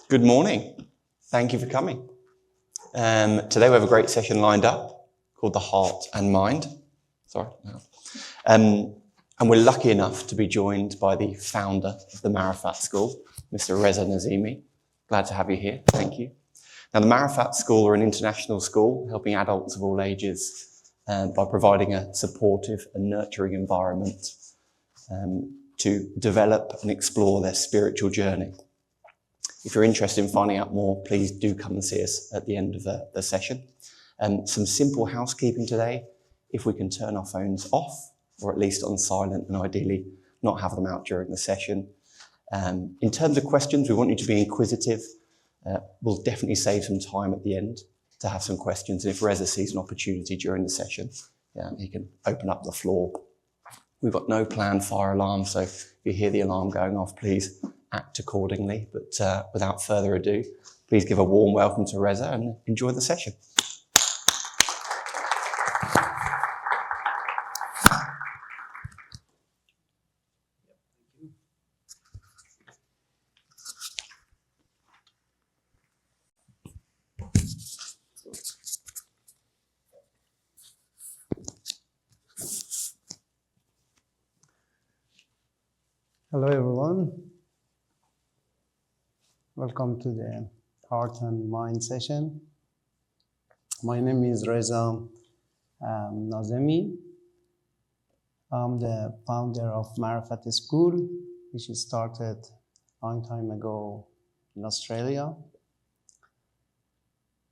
Good morning. Thank you for coming. Today we have a great session lined up called The Heart and Mind. And we're lucky enough to be joined by the founder of the معرفت School, Mr. Reza Nazimi. Glad to have you here. Thank you. Now, the معرفت School are an international school helping adults of all ages by providing a supportive and nurturing environment to develop and explore their spiritual journey. If you're interested in finding out more, please do come and see us at the end of the session. Some simple housekeeping today. If we can turn our phones off, or at least on silent, and ideally not have them out during the session. In terms of questions, we want you to be inquisitive. We'll definitely save some time at the end to have some questions. And if Reza sees an opportunity during the session, he can open up the floor. We've got no planned fire alarm, so if you hear the alarm going off, please act accordingly. But without further ado, please give a warm welcome to Reza and enjoy the session. Hello everyone, welcome to the Heart and Mind session. My name is Reza Nazimi. I'm the founder of معرفت School, which started a long time ago in Australia.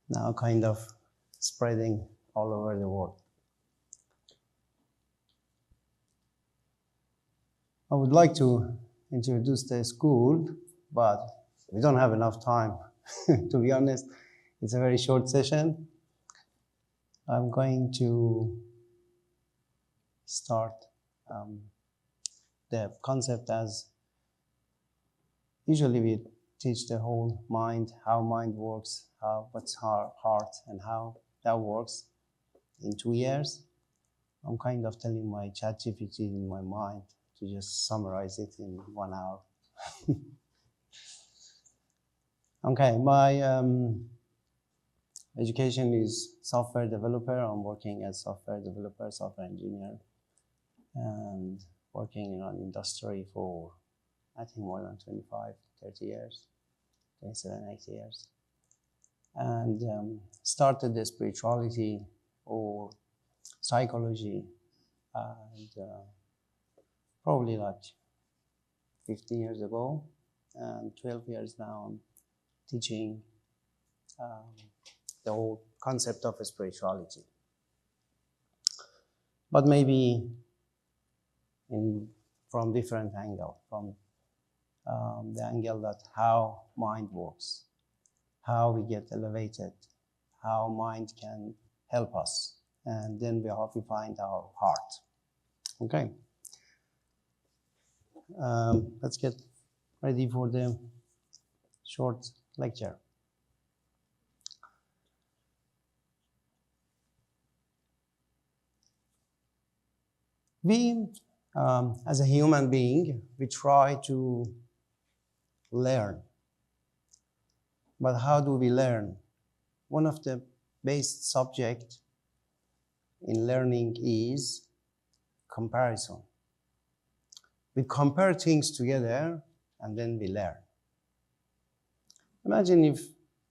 Now kind of spreading all over the world. I would like to introduce the school, but we don't have enough time. To be honest, it's a very short session. I'm going to start the concept as usually we teach the whole mind, how mind works, what's our heart and how that works in 2 years. I'm kind of telling my ChatGPT in my mind to just summarize it in 1 hour. Okay, my education is software developer. I'm working as software developer, software engineer, and working in an industry for, I think, more than 25, 30 years, 27, 80 years. And started the spirituality or psychology and probably like 15 years ago, and 12 years now I'm teaching the whole concept of spirituality. But maybe from different angle, from the angle that how mind works, how we get elevated, how mind can help us, and then we have to find our heart. Okay. Let's get ready for the short lecture. We, as a human being, we try to learn. But how do we learn? One of the basic subjects in learning is comparison. We compare things together and then we learn. Imagine if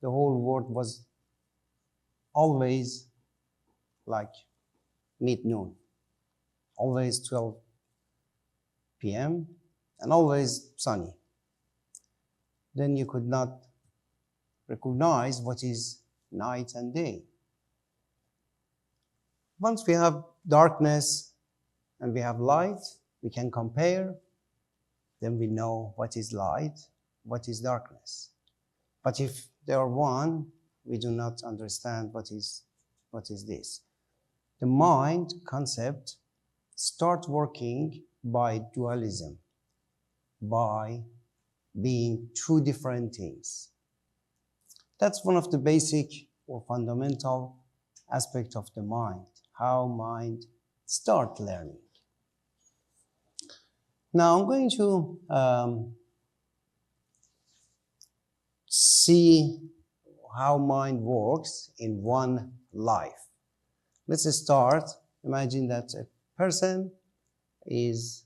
the whole world was always like mid-noon, always 12 p.m. and always sunny. Then you could not recognize what is night and day. Once we have darkness and we have light, we can compare, then we know what is light, what is darkness. But if they are one, we do not understand what is this. The mind concept starts working by dualism, by being two different things. That's one of the basic or fundamental aspects of the mind, how mind starts learning. Now I'm going to see how mind works in one life. Let's start. Imagine that a person is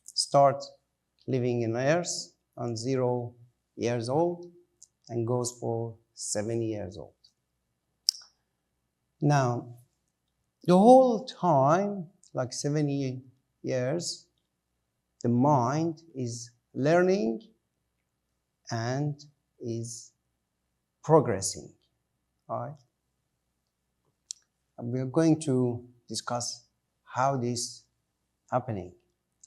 start living in Earth on 0 years old and goes for 7 years old. Now, the whole time, like 70 years, the mind is learning and is progressing. All right? And we are going to discuss how this happening,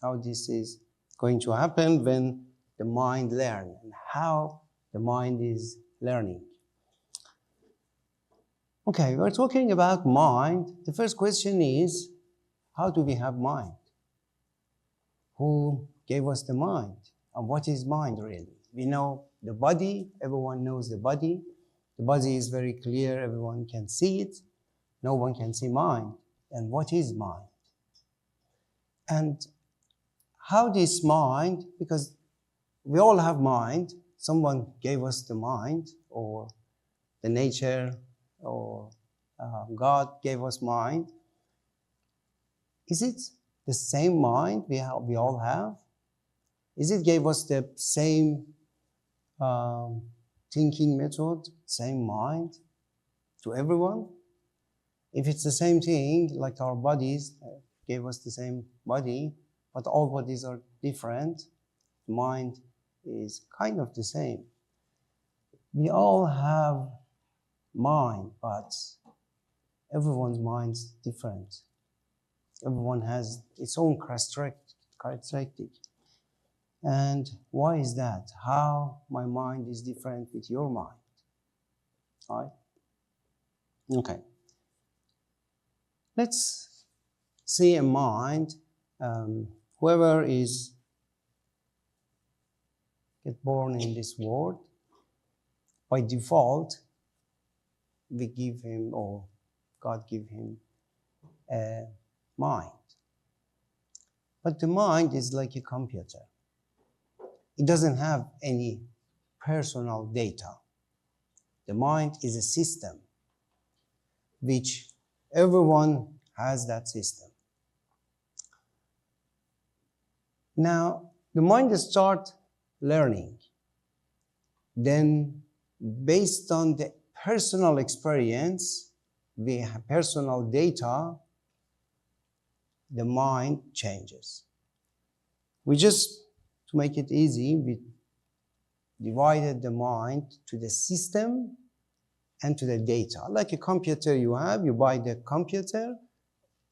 how this is going to happen when the mind learns, and how the mind is learning. Okay, we're talking about mind. The first question is, how do we have mind? Who gave us the mind? And what is mind really? We know the body, everyone knows the body. The body is very clear, everyone can see it. No one can see mind. And what is mind? And how this mind, because we all have mind, someone gave us the mind, or the nature, or God gave us mind. Is it the same mind we all have? Is it gave us the same thinking method, same mind to everyone? If it's the same thing, like our bodies gave us the same body, but all bodies are different, mind is kind of the same. We all have mind, but everyone's mind is different. Everyone has its own characteristic. And why is that? How my mind is different with your mind? All right? Okay. Let's see a mind. Whoever is get born in this world, by default, we give him, or God give him, a mind. But the mind is like a computer. It doesn't have any personal data. The mind is a system, which everyone has that system. Now, the mind starts learning. Then, based on the personal experience, we have personal data, the mind changes. We just, to make it easy, we divided the mind to the system and to the data. Like a computer you have, you buy the computer.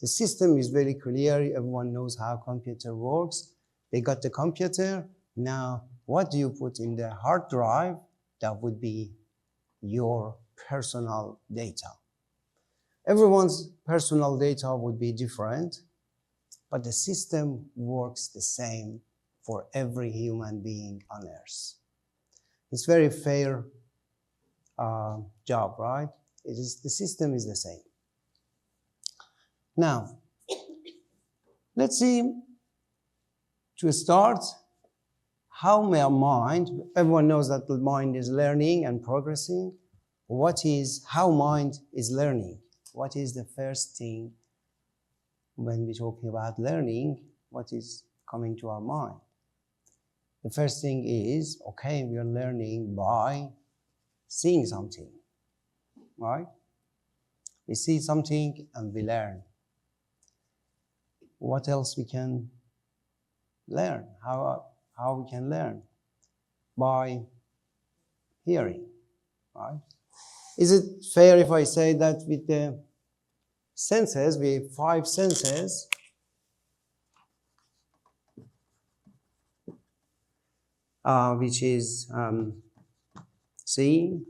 The system is very clear. Everyone knows how computer works. They got the computer. Now, what do you put in the hard drive? That would be your personal data. Everyone's personal data would be different, but the system works the same for every human being on Earth. It's very fair job, right? The system is the same. Now, let's see, to start, how my mind, everyone knows that the mind is learning and progressing. How mind is learning? What is the first thing when we're talking about learning? What is coming to our mind? The first thing is, okay, we are learning by seeing something, right? We see something and we learn. What else we can learn? How we can learn? By hearing, right? Is it fair if I say that with the senses, we have 5 senses, which is see,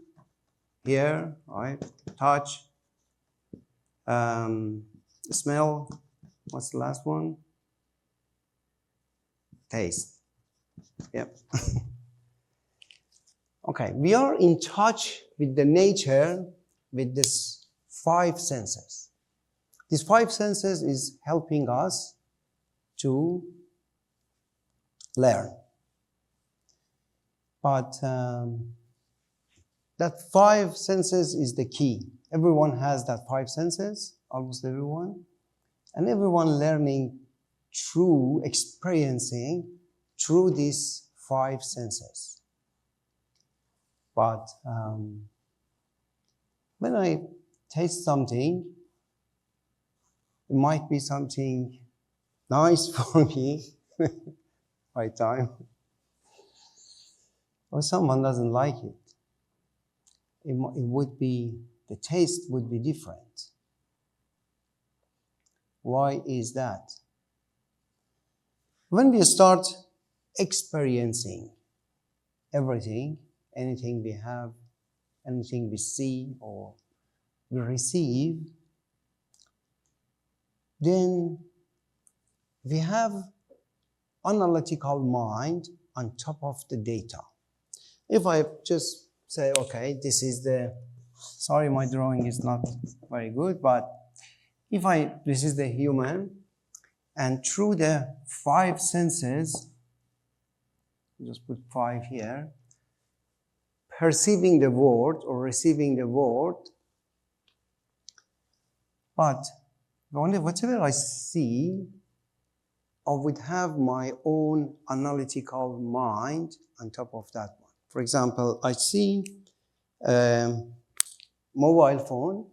hear, right? Touch, smell. What's the last one? Taste. Yep. Okay, we are in touch with the nature with these 5 senses. These 5 senses is helping us to learn. But that 5 senses is the key. Everyone has that 5 senses, almost everyone. And everyone learning through experiencing through these 5 senses. But when I taste something, it might be something nice for me, right time, or someone doesn't like it. It would be, the taste would be different. Why is that? When we start experiencing everything, anything we have, anything we see or we receive, then we have analytical mind on top of the data. If I just say, okay, this is the, sorry, my drawing is not very good, but this is the human, and through the 5 senses, just put 5 here, perceiving the world or receiving the world, but whatever I see, I would have my own analytical mind on top of that one. For example, I see a mobile phone,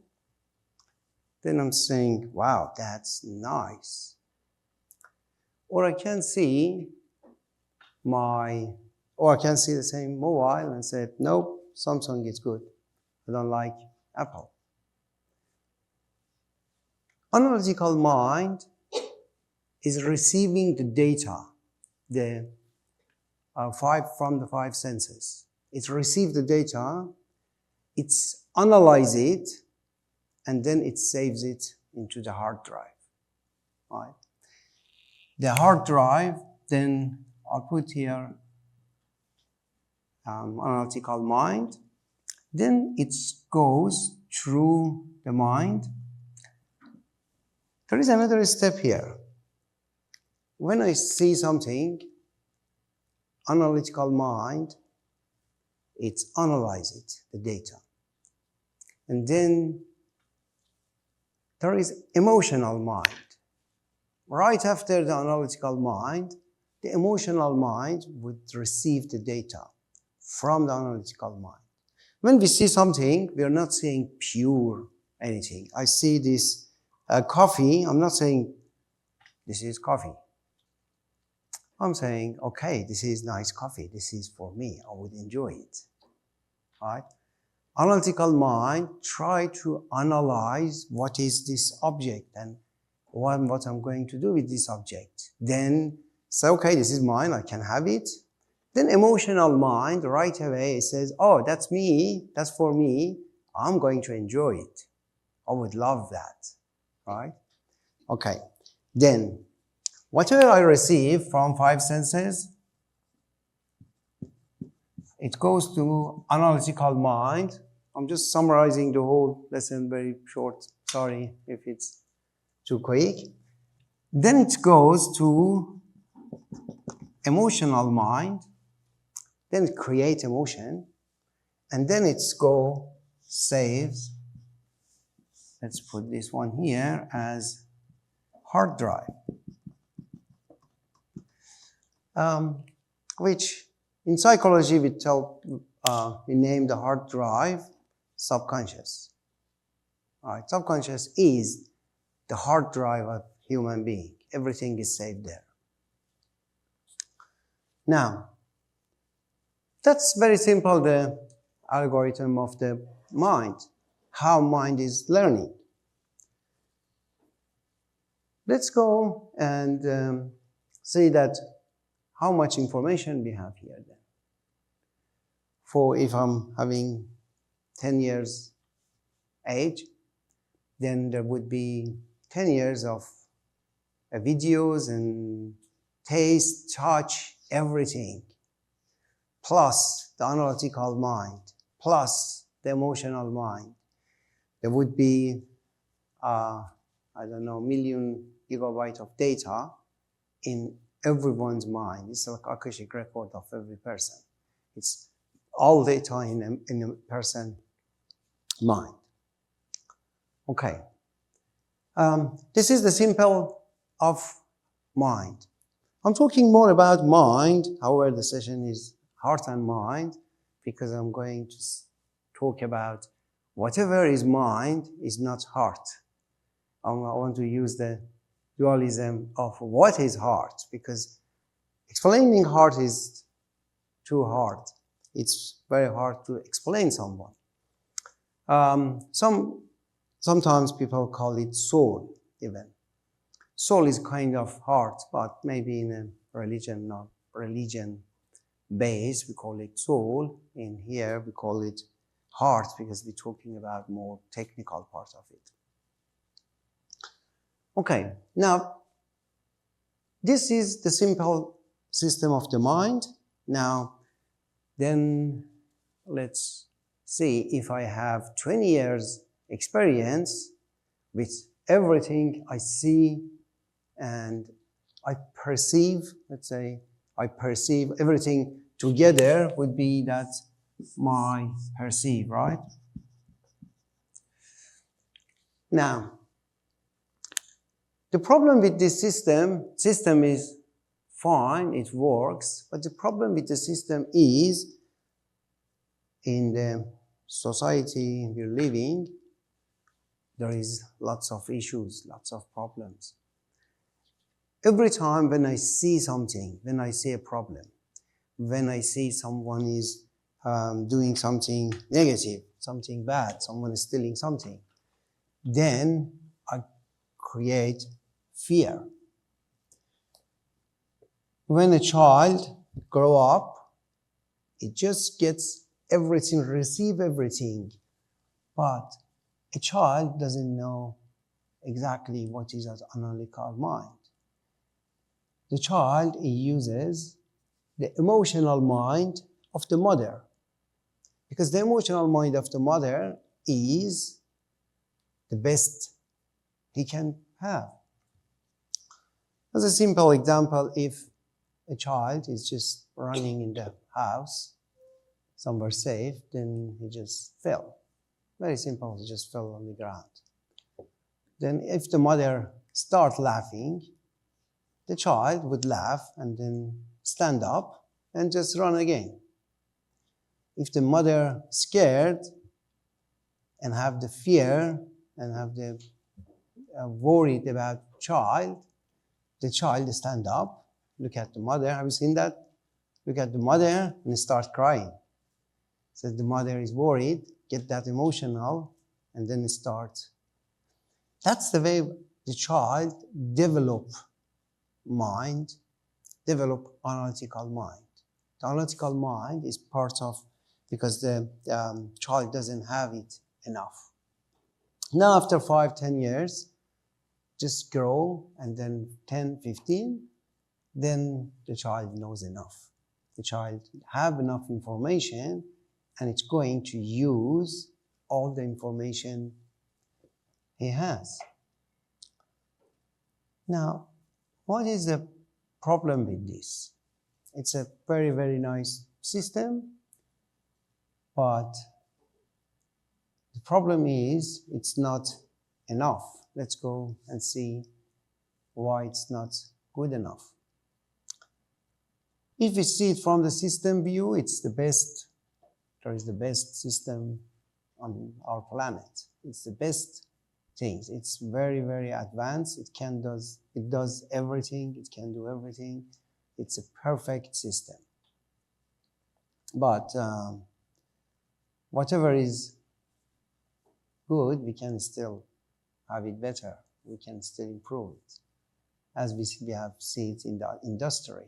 then I'm saying, wow, that's nice. Or I can see the same mobile and say, nope, Samsung is good. I don't like Apple. Analytical mind is receiving the data, the 5 senses. It's received the data, it's analyze it, and then it saves it into the hard drive. Right? The hard drive, then I'll put here analytical mind. Then it goes through the mind. There is another step here. When I see something, analytical mind, it analyzes the data. And then there is emotional mind. Right after the analytical mind, the emotional mind would receive the data from the analytical mind. When we see something, we are not saying pure anything. I see this coffee, I'm not saying this is coffee. I'm saying, okay, this is nice coffee. This is for me. I would enjoy it. Right? Analytical mind try to analyze what is this object and what I'm going to do with this object. Then say, okay, this is mine. I can have it. Then emotional mind right away says, oh, that's me. That's for me. I'm going to enjoy it. I would love that. Right? Okay. Then whatever I receive from 5 senses, it goes to analytical mind. I'm just summarizing the whole lesson very short. Sorry if it's too quick. Then it goes to emotional mind. Then it creates emotion. And then it's saves. Let's put this one here as hard drive. Which in psychology we name the hard drive subconscious. All right, subconscious is the hard drive of human being. Everything is saved there. Now, that's very simple, the algorithm of the mind, how mind is learning. Let's go and see that how much information we have here then. For if I'm having 10 years age, then there would be 10 years of videos and taste, touch, everything, plus the analytical mind, plus the emotional mind. There would be, million gigabyte of data in everyone's mind. It's like Akashic record of every person. It's all the time in a person's mind. Okay. This is the simple of mind. I'm talking more about mind. However, the session is heart and mind because I'm going to talk about whatever is mind is not heart. I want to use the dualism of what is heart because explaining heart is too hard. It's very hard to explain someone. Sometimes people call it soul even. Soul is kind of heart, but maybe in a religion, not religion base, we call it soul. In here, we call it heart because we're talking about more technical part of it. Okay, now, this is the simple system of the mind. Now, then let's see if I have 20 years experience with everything I see and I perceive, let's say, I perceive everything together would be that my perceive, right? Now, the problem with this system is fine, it works, but the problem with the system is in the society we're living, there is lots of issues, lots of problems. Every time when I see something, when I see a problem, when I see someone is doing something negative, something bad, someone is stealing something, then I create fear. When a child grows up, it just gets everything, receive everything, but a child doesn't know exactly what is an analytical mind. The child uses the emotional mind of the mother because the emotional mind of the mother is the best he can have. As a simple example, if a child is just running in the house, somewhere safe, then he just fell. Very simple, he just fell on the ground. Then if the mother starts laughing, the child would laugh and then stand up and just run again. If the mother scared and have the fear and have the worried about child, the child stand up, look at the mother. Have you seen that? Look at the mother and start crying. So the mother is worried, get that emotional, and then start. That's the way the child develop mind, develop analytical mind. The analytical mind is part of, because the child doesn't have it enough. Now after 5-10 years, just grow, and then 10-15, then the child knows enough. The child have enough information, and it's going to use all the information he has. Now, what is the problem with this? It's a very, very nice system, but the problem is it's not enough. Let's go and see why it's not good enough. If we see it from the system view, it's the best. There is the best system on our planet. It's the best things. It's very, very advanced. It does everything. It can do everything. It's a perfect system. But whatever is good, we can still have it better. We can still improve it, as we have seen it in the industry.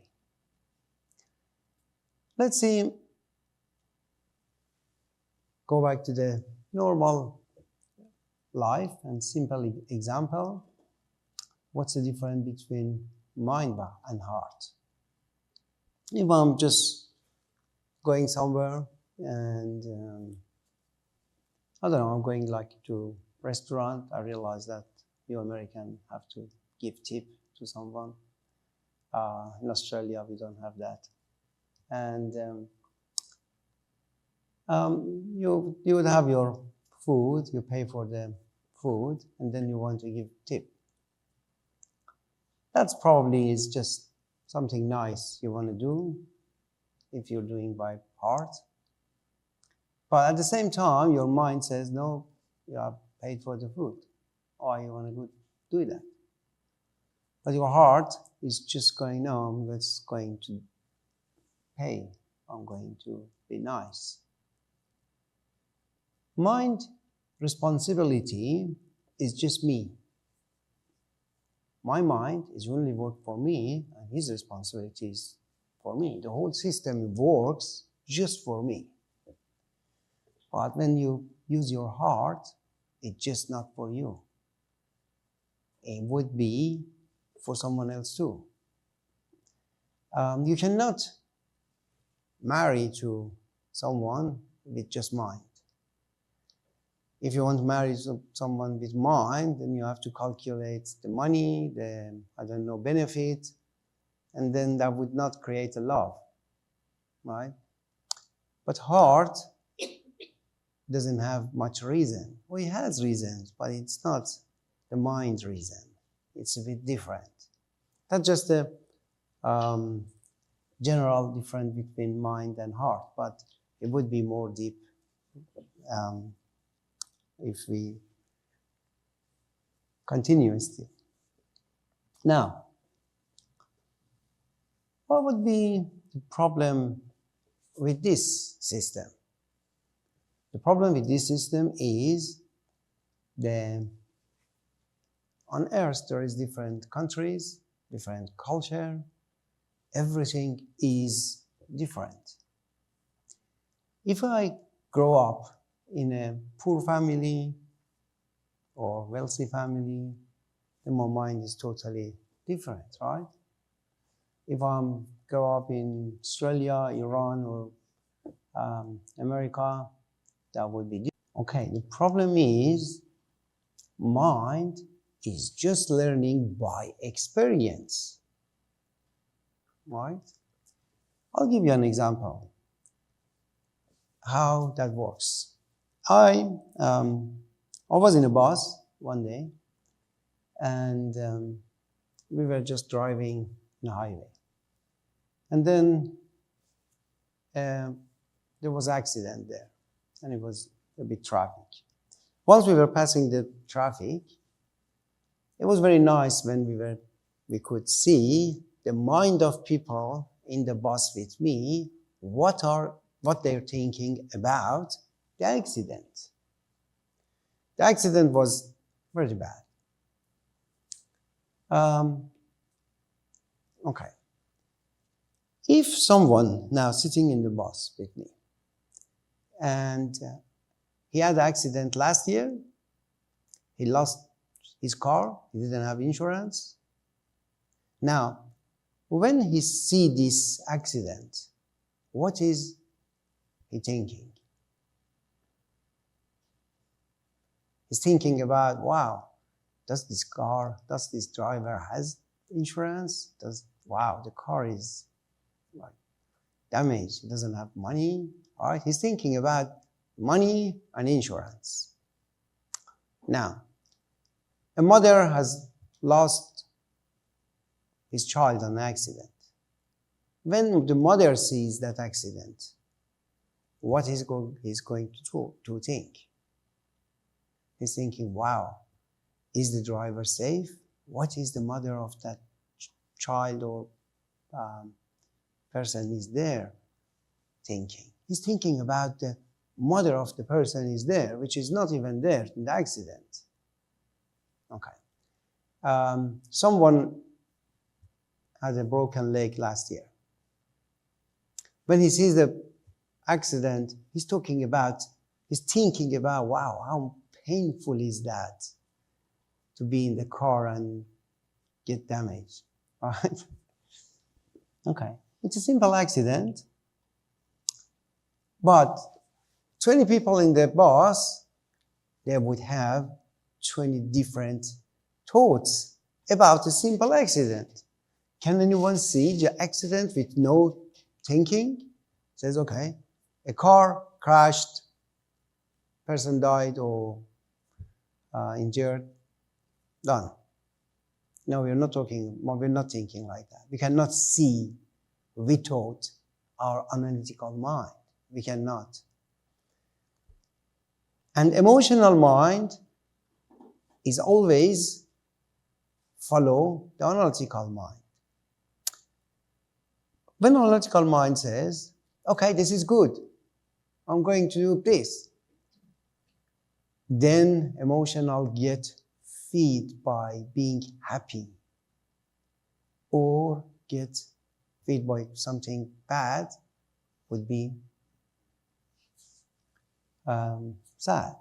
Let's see. Go back to the normal life and simple example. What's the difference between mind and heart? If I'm just going somewhere and I don't know, I'm going like to restaurant, I realize that you American have to give tip to someone. In Australia, we don't have that. And You would have your food, you pay for the food, and then you want to give tip. That's probably is just something nice you want to do if you're doing by heart. But at the same time, your mind says, no, you have paid for the food. Or you want to go do that. But your heart is just going, no, I'm just going to pay. I'm going to be nice. Mind responsibility is just me. My mind is only work for me, and his responsibility is for me. The whole system works just for me. But when you use your heart, it's just not for you. It would be for someone else too. You cannot marry to someone with just mind. If you want to marry someone with mind, then you have to calculate the money, the, benefit, and then that would not create a love, right? But heart doesn't have much reason. Well, it has reasons, but it's not the mind reason. It's a bit different. That's just a general difference between mind and heart, but it would be more deep if we continuously. Now, what would be the problem with this system? The problem with this system is on earth there is different countries, different culture, everything is different. If I grow up in a poor family or wealthy family, then my mind is totally different, right? If I grow up in Australia, Iran, or America, that would be different. Okay, the problem is mind is just learning by experience, right? I'll give you an example how that works. I was in a bus one day, and we were just driving on a highway. And then there was an accident there, and it was a bit traffic. Once we were passing the traffic, it was very nice when we could see the mind of people in the bus with me, what they're thinking about the accident. The accident was very bad. Okay. If someone now sitting in the bus with me, and he had an accident last year, he lost his car, he didn't have insurance. Now, when he see this accident, what is he thinking? He's thinking about, wow, does this driver has insurance? Wow, the car is like damaged, he doesn't have money, all right? He's thinking about money and insurance. Now, a mother has lost his child in an accident. When the mother sees that accident, what he's going to think? He's thinking, wow, is the driver safe? What is the mother of that child or person is there thinking? He's thinking about the mother of the person is there, which is not even there in the accident. Okay. Someone had a broken leg last year. When he sees the accident, he's thinking about, wow, how painful is that to be in the car and get damaged, right? Okay, it's a simple accident, but 20 people in the bus, they would have 20 different thoughts about a simple accident. Can anyone see the accident with no thinking? Says, okay, a car crashed, person died or injured, done. No, we're not thinking like that. We cannot see without our analytical mind. We cannot. And emotional mind is always follow the analytical mind. When analytical mind says, okay, this is good, I'm going to do this, then emotional get fed by being happy, or get fed by something bad would be sad.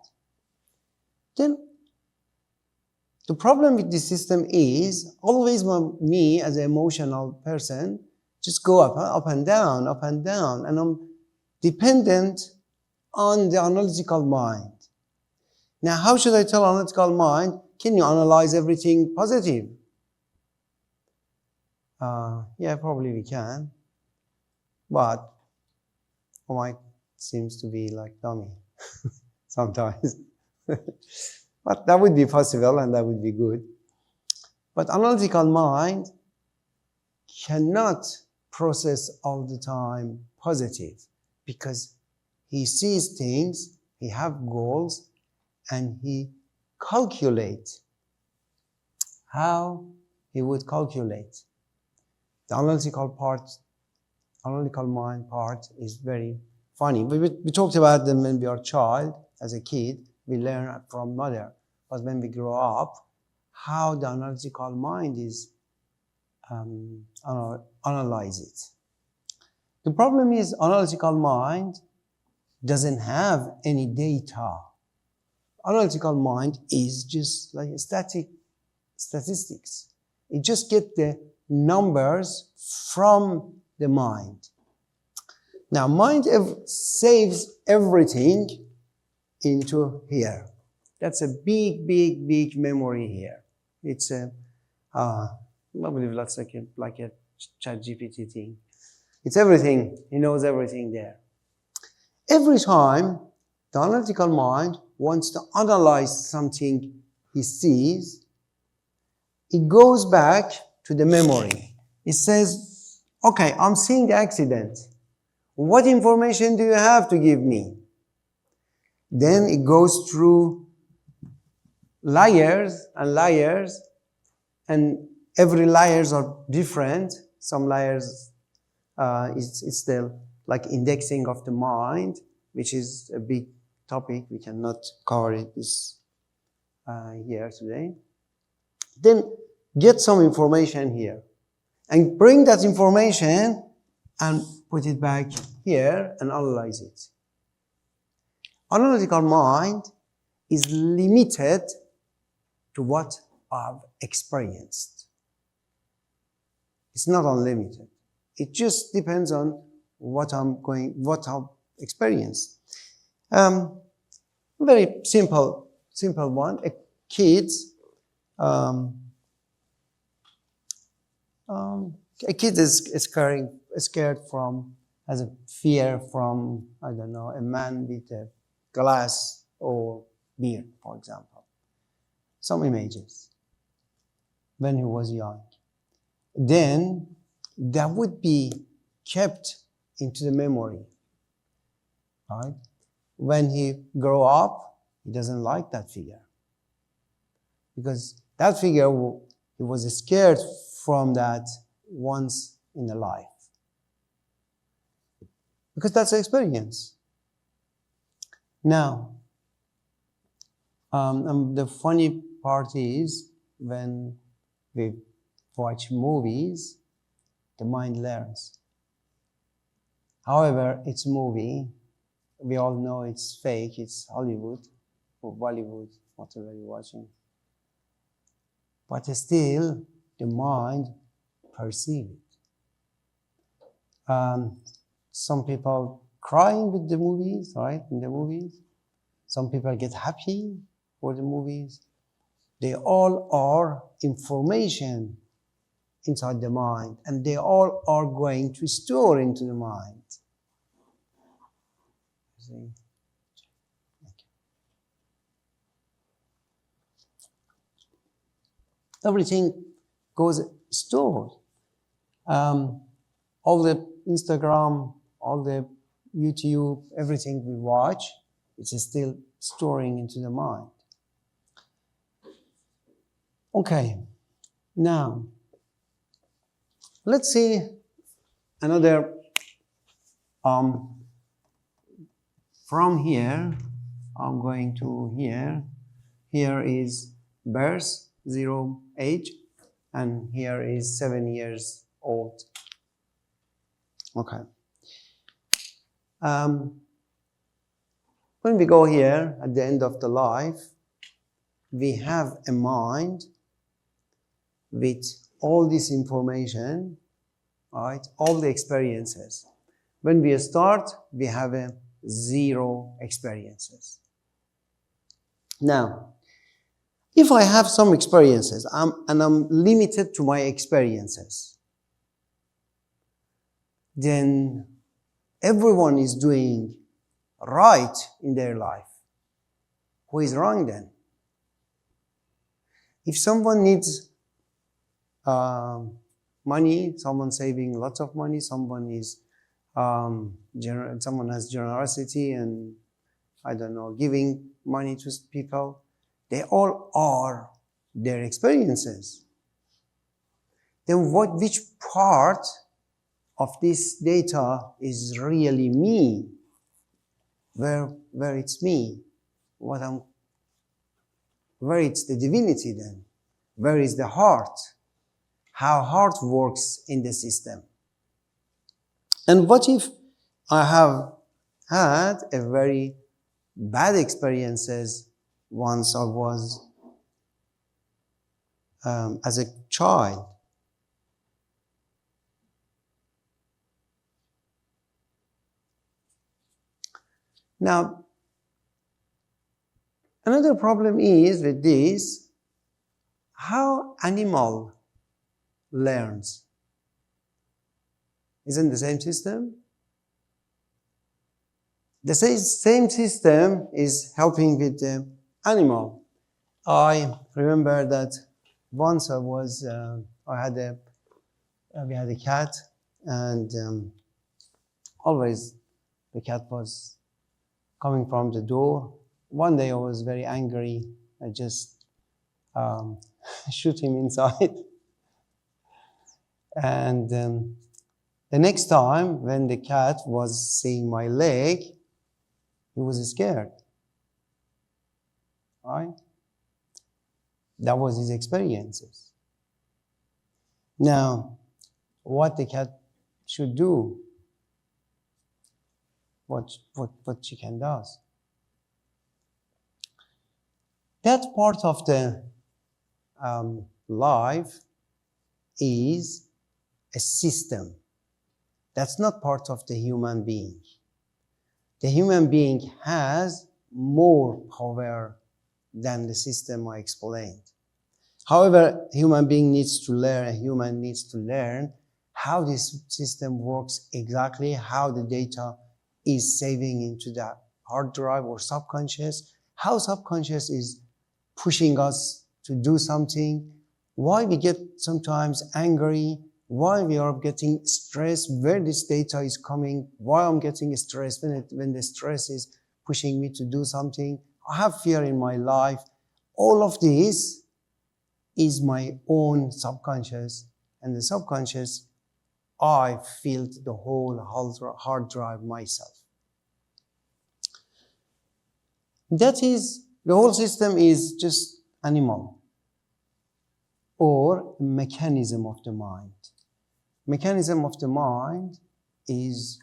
Then the problem with this system is always me as an emotional person just go up and down, and I'm dependent on the analytical mind. Now, how should I tell analytical mind, can you analyze everything positive? Yeah, probably we can, but I might seems to be like dummy sometimes. But that would be possible and that would be good. But analytical mind cannot process all the time positive, because he sees things, he have goals, and he calculates how he would calculate. The analytical mind part is very funny. We talked about them when we are a child, as a kid, we learn from mother. But when we grow up, how the analytical mind is analyze it. The problem is analytical mind doesn't have any data. Analytical mind is just like statistics. It just gets the numbers from the mind. Now, mind saves everything into here. That's a big memory here. It's a, I believe that's like a ChatGPT thing. It's everything. He knows everything there. Every time the analytical mind wants to analyze something he sees, it goes back to the memory. It says, okay, I'm seeing the accident. What information do you have to give me? Then it goes through layers and layers, and every layers are different. Some layers it's the like indexing of the mind, which is a big topic. We cannot cover it here today. Then get some information here and bring that information and put it back here and analyze it. Analytical mind is limited to what I've experienced. It's not unlimited. It just depends on what I've experienced. Very simple one. A kid is scared from, has a fear from, I don't know, a man with a glass or beer, for example. Some images when he was young. Then that would be kept into the memory, right? When he grow up, he doesn't like that figure, because that figure, he was scared from that once in a life, because that's the experience. Now, the funny part is when we watch movies, the mind learns. However, it's a movie. We all know it's fake. It's Hollywood or Bollywood, whatever you're watching. But still, the mind perceives it. Some people crying with the movies, right? In the movies. Some people get happy for the movies. They all are information inside the mind, and they all are going to store into the mind. 3. Okay. Everything goes stored. All the Instagram, all the YouTube, everything we watch, it's still storing into the mind. Okay, now let's see another, from here, I'm going to here. Here is birth, 0 age, and here is 7 years old. Okay. When we go here at the end of the life, we have a mind with all this information, right? All the experiences. When we start, we have a 0 experiences. Now, if I have some experiences and I'm limited to my experiences, then everyone is doing right in their life. Who is wrong then? If someone needs money, someone saving lots of money, someone is someone has generosity and, I don't know, giving money to people, they all are their experiences. Then which part of this data is really me? Where it's me? Where it's the divinity then? Where is the heart? How heart works in the system? And what if I have had a very bad experiences once I was as a child? Now, another problem is with this, how animal learns. Isn't the same system? The same system is helping with the animal. I remember that once we had a cat, and always the cat was coming from the door. One day I was very angry. I just shoot him inside. And the next time when the cat was seeing my leg, he was scared. Right? That was his experiences. Now, what the cat should do, what chicken does. That part of the life is a system. That's not part of the human being. The human being has more power than the system I explained. However, a human needs to learn how this system works exactly, how the data is saving into that hard drive or subconscious, how subconscious is pushing us to do something, why we get sometimes angry, why we are getting stressed, where this data is coming, why I'm getting stressed when the stress is pushing me to do something. I have fear in my life. All of this is my own subconscious, and the subconscious, I filled the whole hard drive myself. That is, the whole system is just animal or mechanism of the mind. Mechanism of the mind is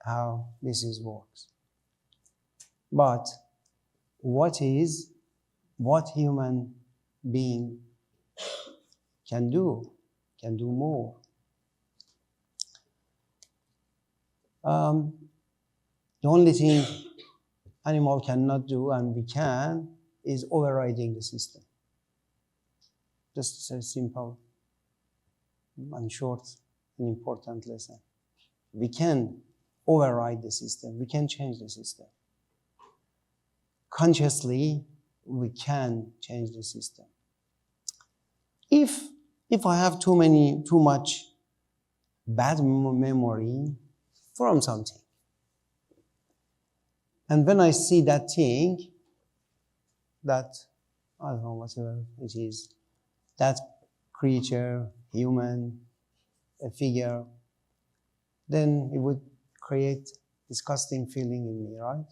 how this works. But what human being can do more. The only thing animal cannot do and we can is overriding the system. Just a simple and short and important lesson. We can override the system. We can change the system. consciously we can change the system. If I have too much bad memory from something, and when I see that thing, that, I don't know, whatever it is, that creature, human, a figure, then it would create disgusting feeling in me, right?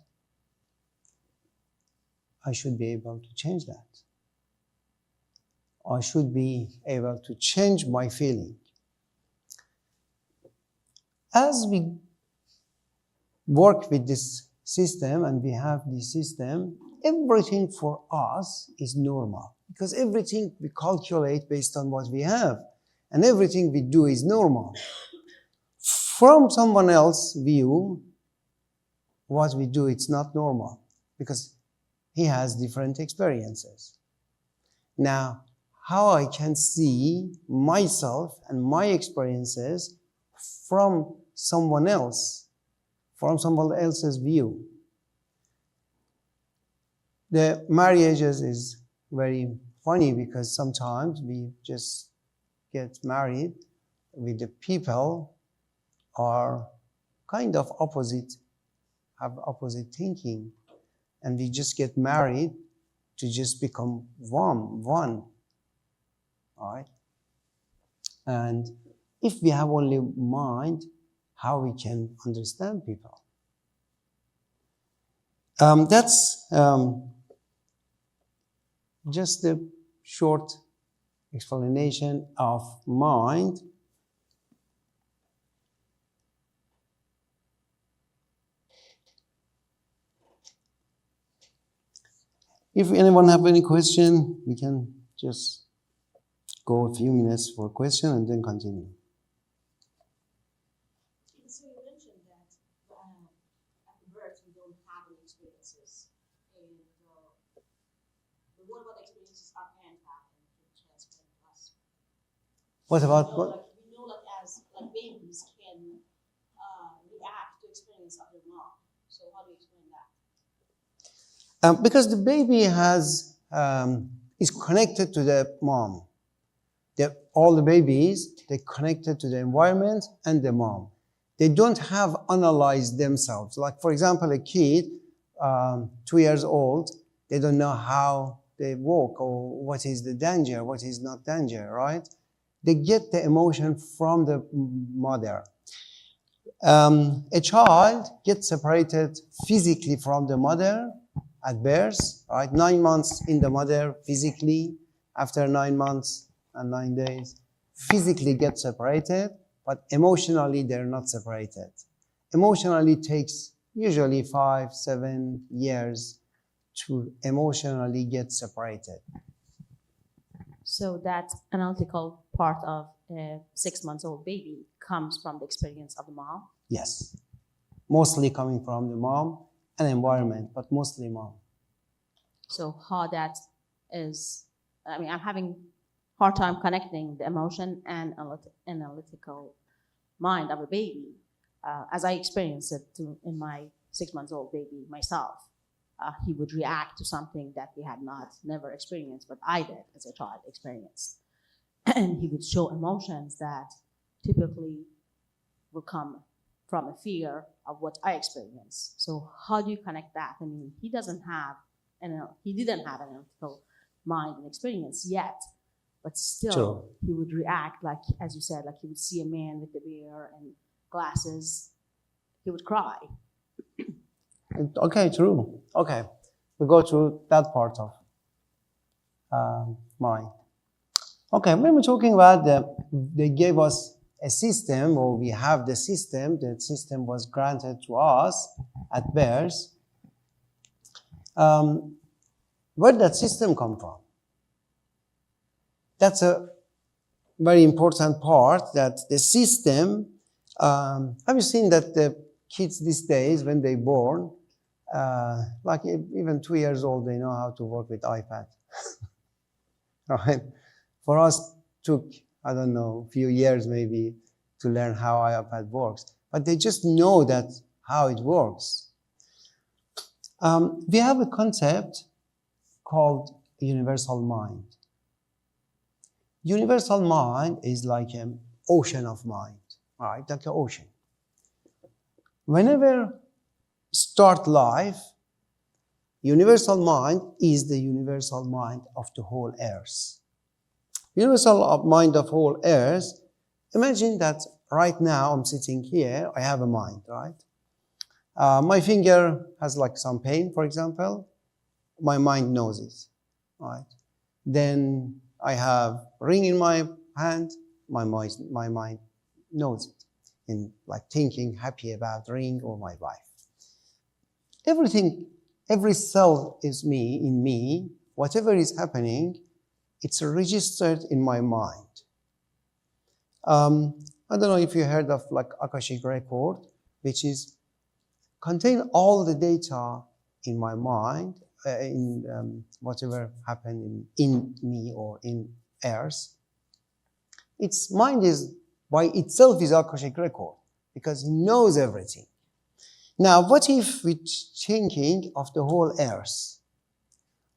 I should be able to change that. I should be able to change my feeling. As we work with this system and we have this system, everything for us is normal, because everything we calculate based on what we have, and everything we do is normal. From someone else's view, what we do, it's not normal, because he has different experiences. Now, how I can see myself and my experiences from someone else, from someone else's view. The marriages is very funny, because sometimes we just get married with the people are kind of opposite, have opposite thinking, and we just get married to just become one, right? And if we have only mind, how we can understand people? That's just a short explanation of mind. If anyone have any question, we can just go a few minutes for question and then continue. So you mentioned that at birth we don't have any experiences, and what about the experiences our parents have and can transfer to us? What about we know, like as like babies can react to experience of their mom. So how do you explain that? Because the baby is connected to the mom. All the babies, they're connected to the environment and the mom. They don't have analyzed themselves. Like, for example, a kid, 2 years old, they don't know how they walk or what is the danger, what is not danger, right? They get the emotion from the mother. A child gets separated physically from the mother at birth, right? 9 months in the mother physically, after 9 months and 9 days, physically get separated, but emotionally they're not separated. Emotionally takes usually 5-7 years to emotionally get separated. So that analytical part of a 6-month-old baby comes from the experience of the mom? Yes, mostly coming from the mom and environment, but mostly mom. So how that is, I'm having hard time connecting the emotion and analytical mind of a baby, as I experienced it in my 6-month-old baby myself. He would react to something that he had never experienced, but I did as a child experience. And he would show emotions that typically will come from a fear of what I experienced. So how do you connect that? I mean, he didn't have an analytical mind and experience yet, but still True. He would react like, as you said, like he would see a man with a beard and glasses, he would cry. Okay, true. Okay, we go through that part of mind. Okay, when we're talking about they gave us a system, or we have the system, that system was granted to us at birth. Where did that system come from? That's a very important part, that the system, have you seen that the kids these days, when they're born, like even 2 years old, they know how to work with iPad. Right? For us, took, I don't know, a few years maybe to learn how iPad works, but they just know that how it works. We have a concept called universal mind. Universal mind is like an ocean of mind, right? Like an ocean. Whenever start life, universal mind is the universal mind of the whole earth. Universal mind of whole earth, imagine that right now I'm sitting here, I have a mind, right? My finger has like some pain, for example. My mind knows it, right? Then I have ring in my hand, my mind knows it, in like thinking happy about ring or my wife. Everything, every cell is me, in me, whatever is happening, it's registered in my mind. I don't know if you heard of like Akashic record, which is contain all the data in my mind, whatever happened in me or in Earth. Its mind is by itself is Akashic record because it knows everything. Now, what if we're thinking of the whole Earth?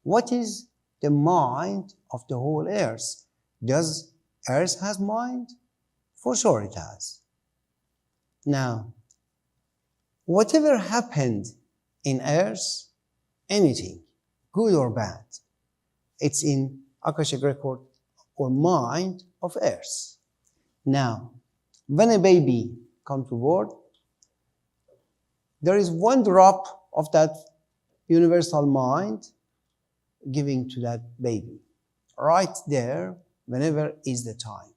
What is the mind of the whole Earth? Does Earth has mind? For sure it has. Now, whatever happened in Earth, anything, good or bad, it's in Akashic record or mind of Earth. Now, when a baby comes to world, there is one drop of that universal mind giving to that baby. Right there, whenever is the time.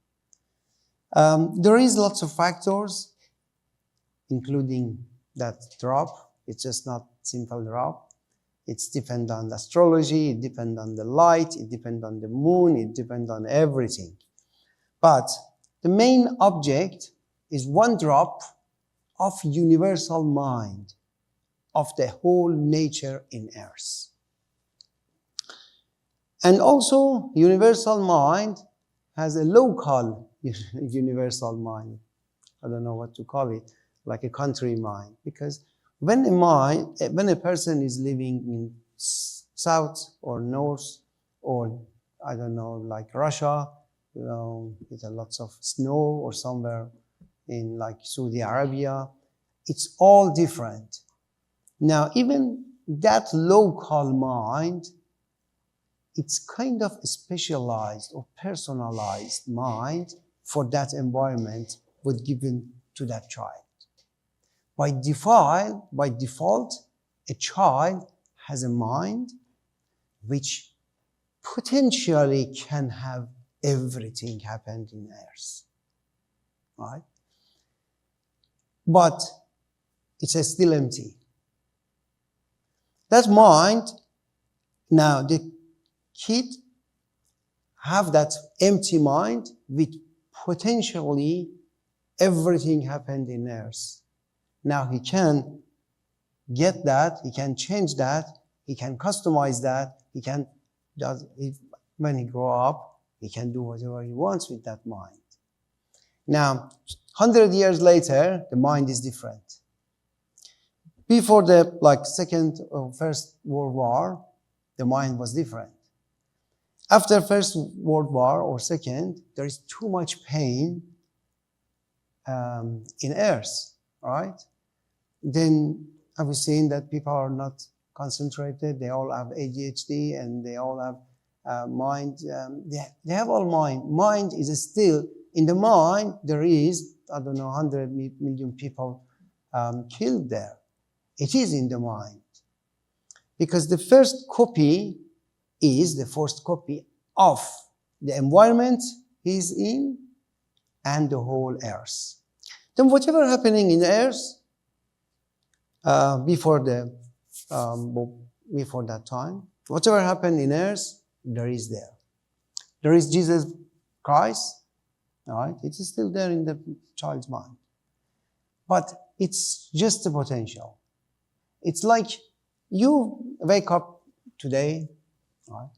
There is lots of factors, including that drop. It's just not simple drop. It's depend on the astrology, it depends on the light, it depends on the moon, it depends on everything. But the main object is one drop of universal mind of the whole nature in Earth. And also, universal mind has a local universal mind. I don't know what to call it, like a country mind. Because when a person is living in south or north, or I don't know, like Russia, with lots of snow, or somewhere in like Saudi Arabia, it's all different. Now, even that local mind, it's kind of a specialized or personalized mind for that environment was given to that child. By default, a child has a mind which potentially can have everything happen in Earth, right? But it's still empty. That mind, now the kid have that empty mind with potentially everything happened in Earth. Now he can get that, he can change that, he can customize that, when he grow up, he can do whatever he wants with that mind. Now, 100 years later, the mind is different. Before the Second or First World War, the mind was different. After First World War or Second, there is too much pain in Earth, right? Then I was saying that people are not concentrated, they all have ADHD and they all have mind, they have all mind. Mind is still, in the mind, there is, I don't know, 100 million people killed there. It is in the mind. Because the first copy is the first copy of the environment he's in and the whole Earth. Then whatever happening in the Earth, before that time, whatever happened in Earth, there is there. There is Jesus Christ, right? It is still there in the child's mind. But it's just the potential. It's like you wake up today, right?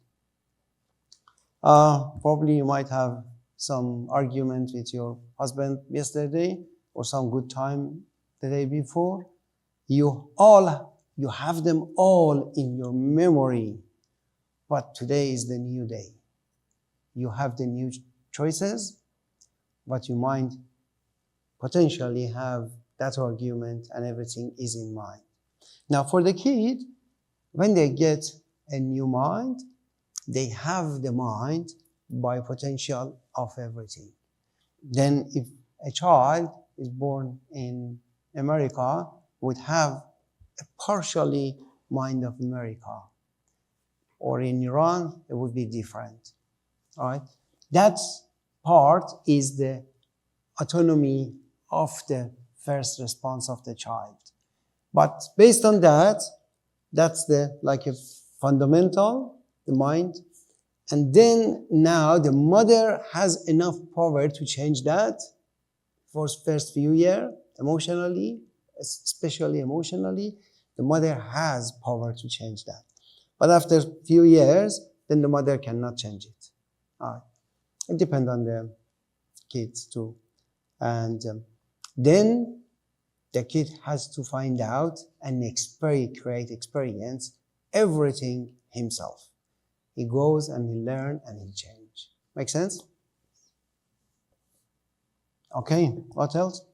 Probably you might have some argument with your husband yesterday or some good time the day before. You all You have them all in your memory, but today is the new day. You have the new choices, but your mind potentially have that argument and everything is in mind. Now for the kid, when they get a new mind, they have the mind by potential of everything. Then if a child is born in America, would have a partially mind of America. Or in Iran, it would be different. All right? That part is the autonomy of the first response of the child. But based on that, that's the like a fundamental, the mind. And then now the mother has enough power to change that for first few years, emotionally, especially emotionally, the mother has power to change that. But after a few years, then the mother cannot change it. It depends on the kids too. And then the kid has to find out and create experience everything himself. He goes and he learn and he change. Make sense? Okay, what else?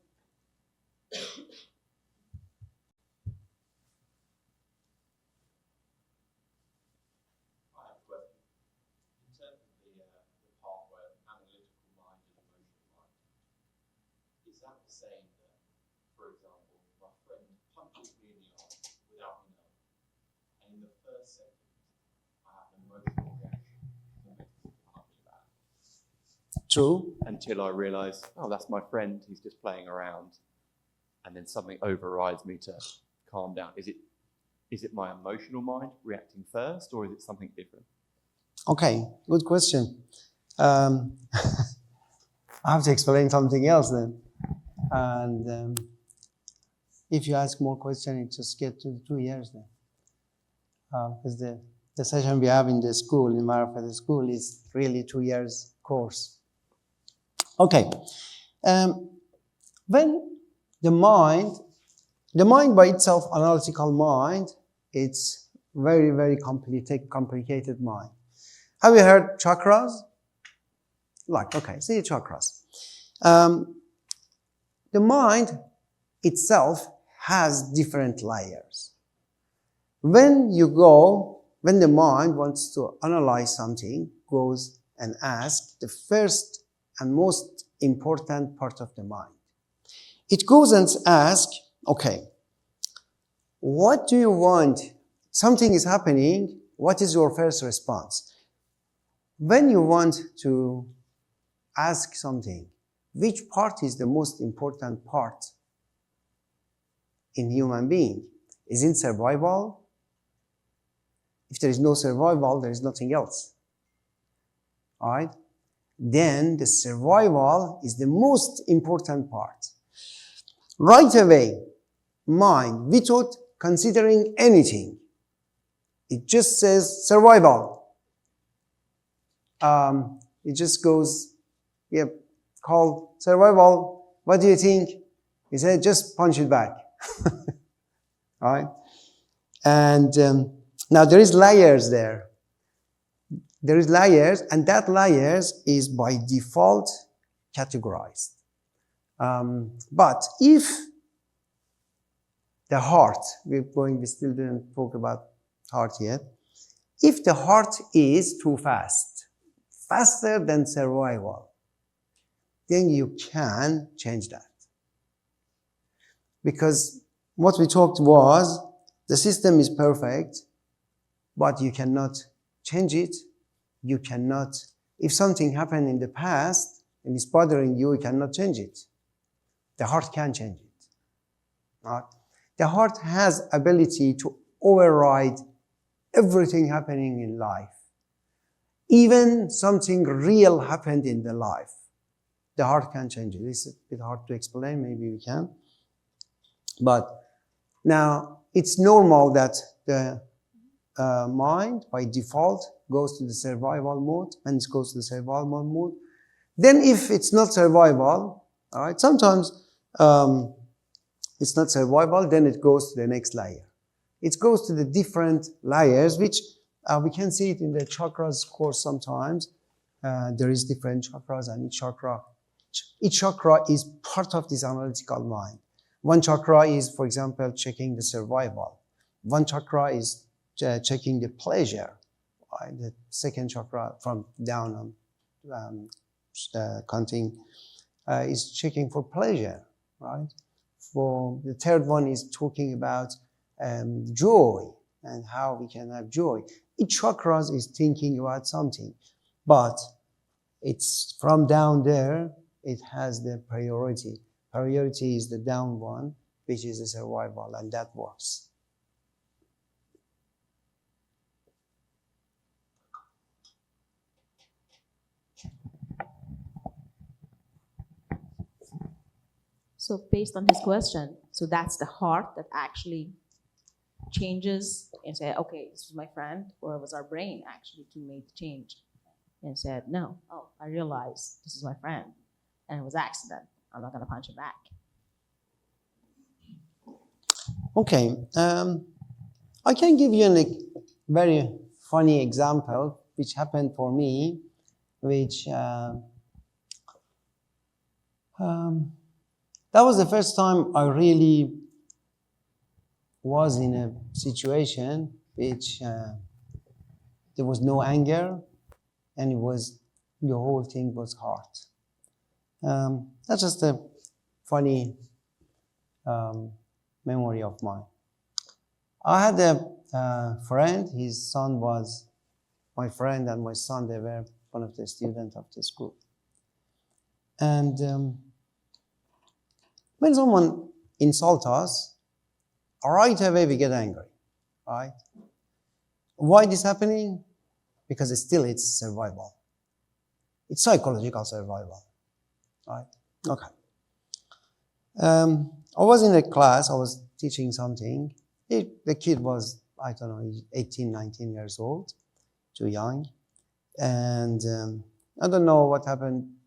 True. Until I realise, oh, that's my friend, he's just playing around. And then something overrides me to calm down. Is it my emotional mind reacting first, or is it something different? Okay, good question. I have to explain something else then. And if you ask more questions, it just get to 2 years then. Because the session we have in the school, in Marifat school, is really 2 years course. Okay, when the mind by itself, analytical mind, it's very, very complicated mind. Have you heard chakras? See chakras. The mind itself has different layers. When the mind wants to analyze something, goes and asks the first and most important part of the mind. It goes and asks, okay, what do you want? Something is happening, what is your first response? When you want to ask something, which part is the most important part in human being? Is it survival? If there is no survival, there is nothing else. All right? Then the survival is the most important part. Right away, mind, without considering anything, it just says survival. It just goes, call survival. What do you think? He said, just punch it back. All right? And now there is layers there. There is layers, and that layers is by default categorized. But if the heart, we still didn't talk about heart yet. If the heart is too fast, faster than survival, then you can change that. Because what we talked was, the system is perfect, but you cannot change it. You cannot, if something happened in the past and it's bothering you, you cannot change it. The heart can change it. Right? The heart has ability to override everything happening in life. Even something real happened in the life, the heart can change it. It's a bit hard to explain, maybe we can. But now, it's normal that the mind, by default, goes to the survival mode, and it goes to the survival mode. Then if it's not survival, all right, sometimes it's not survival, then it goes to the next layer. it goes to the different layers, which we can see it in the chakras course sometimes. There is different chakras, and each chakra is part of this analytical mind. One chakra is, for example, checking the survival. One chakra is checking the pleasure. Right? The second chakra from down on counting is checking for pleasure, right? For the third one is talking about joy and how we can have joy. Each chakra is thinking about something, but it's from down there, it has the priority. Priority is the down one, which is the survival, and that works. So based on his question, so that's the heart that actually changes and say, okay, this was my friend, or was our brain actually to make the change and said, no, oh, I realized this is my friend and it was accident. I'm not going to punch him back. Okay, I can give you a very funny example which happened for me, which that was the first time I really was in a situation which there was no anger, and the whole thing was hard. That's just a funny memory of mine. I had a friend, his son was my friend, and my son, they were one of the students of the school. And when someone insults us, right away we get angry, right? Why this happening? Because it's survival. It's psychological survival, right? Okay. I was in a class, I was teaching something. The kid was, I don't know, 18, 19 years old, too young. And I don't know what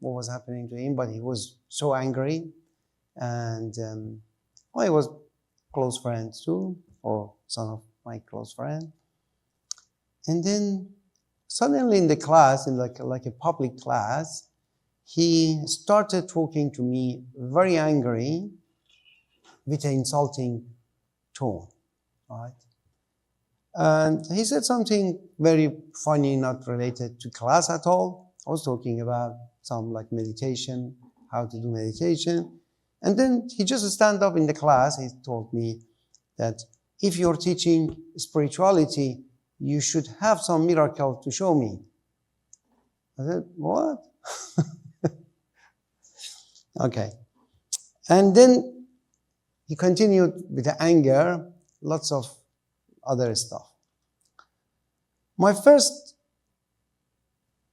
was happening to him, but he was so angry. And I was close friends too, or son of my close friend. And then suddenly in the class, in like a public class, he started talking to me very angry with an insulting tone, right? And he said something very funny, not related to class at all. I was talking about some like meditation, how to do meditation. And then he just stand up in the class. He told me that if you're teaching spirituality, you should have some miracle to show me. I said, what? Okay. And then he continued with the anger, lots of other stuff.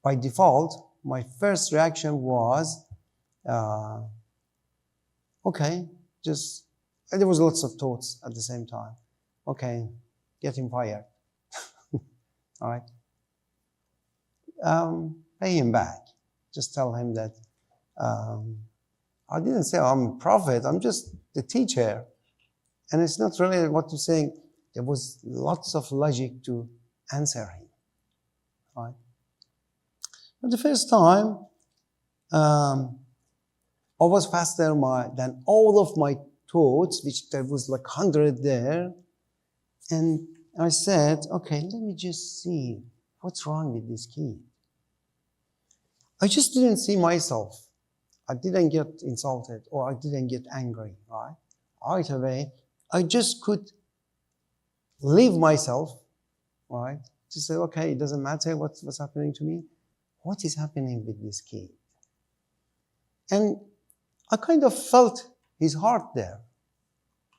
By default, my first reaction was, okay, there was lots of thoughts at the same time. Okay, get him fired. All right. Pay him back. Just tell him that I didn't say I'm a prophet, I'm just the teacher. And it's not related what you're saying. There was lots of logic to answer him. All right. But the first time, I was faster than all of my thoughts, which there was like 100 there. And I said, okay, let me just see what's wrong with this kid. I just didn't see myself. I didn't get insulted or I didn't get angry, right? Right away, I just could leave myself, right? To say, okay, it doesn't matter what's happening to me. What is happening with this kid? And I kind of felt his heart there.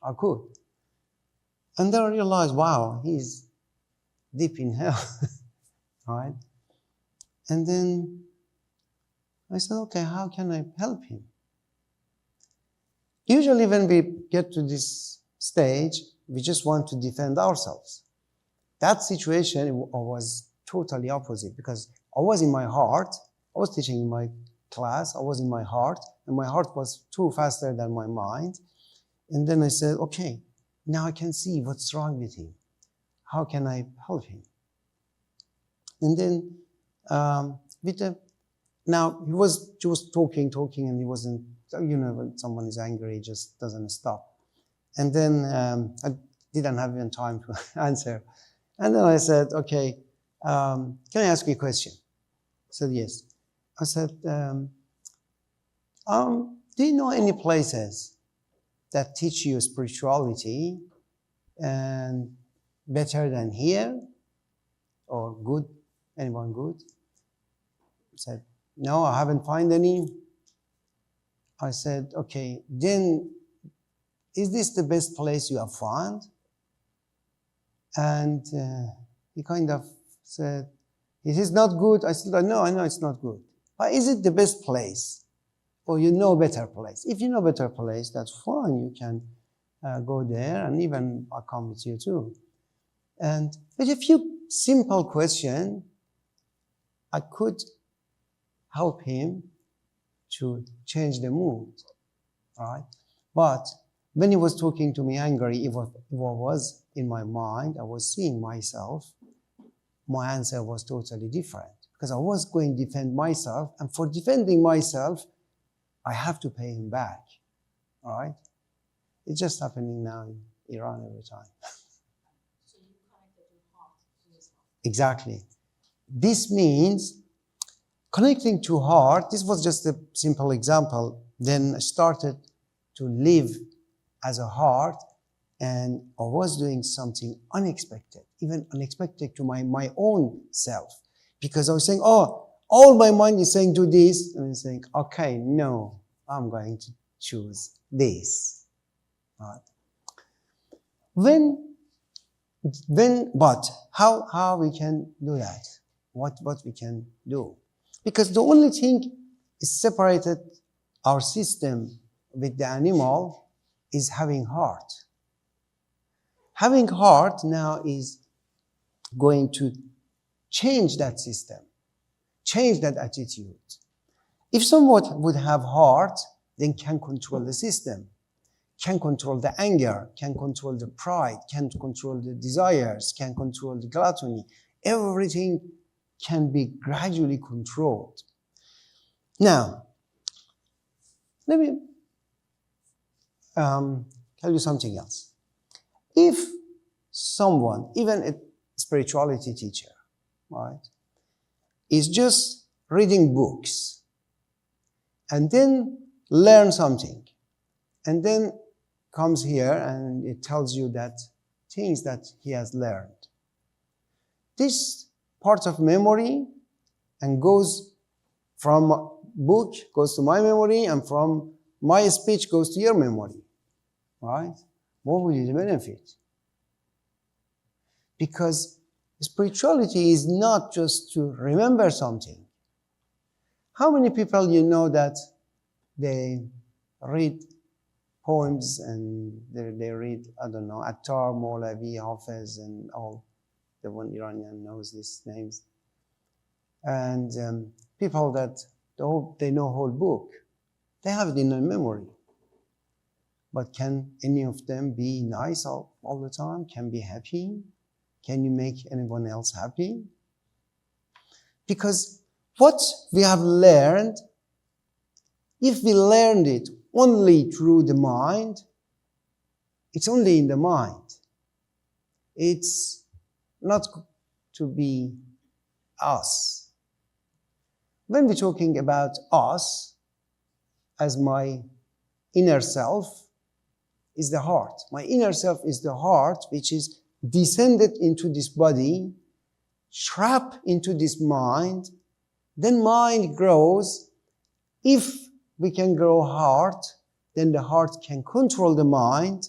I could. And then I realized, wow, he's deep in hell, right? And then I said, okay, how can I help him? Usually when we get to this stage, we just want to defend ourselves. That situation was totally opposite because I was in my heart, I was teaching in my class, I was in my heart, and my heart was too faster than my mind. And then I said, okay, now I can see what's wrong with him. How can I help him? And then now he was just talking, and he wasn't, when someone is angry, he just doesn't stop. And then I didn't have even time to answer. And then I said, okay, can I ask you a question? He said, yes. I said, do you know any places that teach you spirituality and better than here, or good? Anyone good? He said, no, I haven't found any. I said, okay, then is this the best place you have found? And he kind of said, it is not good. I said, no, I know it's not good. But is it the best place? Or you know better place? If you know better place, that's fine. You can go there, and even I'll come with you too. And with a few simple questions, I could help him to change the mood, right? But when he was talking to me angry, it was in my mind, I was seeing myself, my answer was totally different, because I was going to defend myself, and for defending myself, I have to pay him back, all right? It's just happening now in Iran every time. So you connected your heart to his heart. Exactly. This means connecting to heart, this was just a simple example. Then I started to live as a heart, and I was doing something unexpected, even unexpected to my own self. Because I was saying, oh, all my mind is saying do this, and I'm saying, okay, no, I'm going to choose this. Right? But how we can do that? What we can do? Because the only thing is separated our system with the animal is having heart. Having heart now is going to change that system, change that attitude. If someone would have heart, then can control the system, can control the anger, can control the pride, can control the desires, can control the gluttony. Everything can be gradually controlled. Now, let me tell you something else. If someone, even a spirituality teacher, right, is just reading books and then learn something, and then comes here and it tells you that things that he has learned, this part of memory and goes from book goes to my memory, and from my speech goes to your memory, right? What will you benefit? Because spirituality is not just to remember something. How many people you know that they read poems and they read, I don't know, Attar, Molavi, Hafez, and all the one Iranian knows these names. And people that they know whole book, they have it in their memory. But can any of them be nice all the time? Can be happy? Can you make anyone else happy? Because what we have learned, if we learned it only through the mind, it's only in the mind. It's not to be us. When we're talking about us, as my inner self is the heart. My inner self is the heart, which is descended into this body, trapped into this mind. Then mind grows. If we can grow heart, then the heart can control the mind,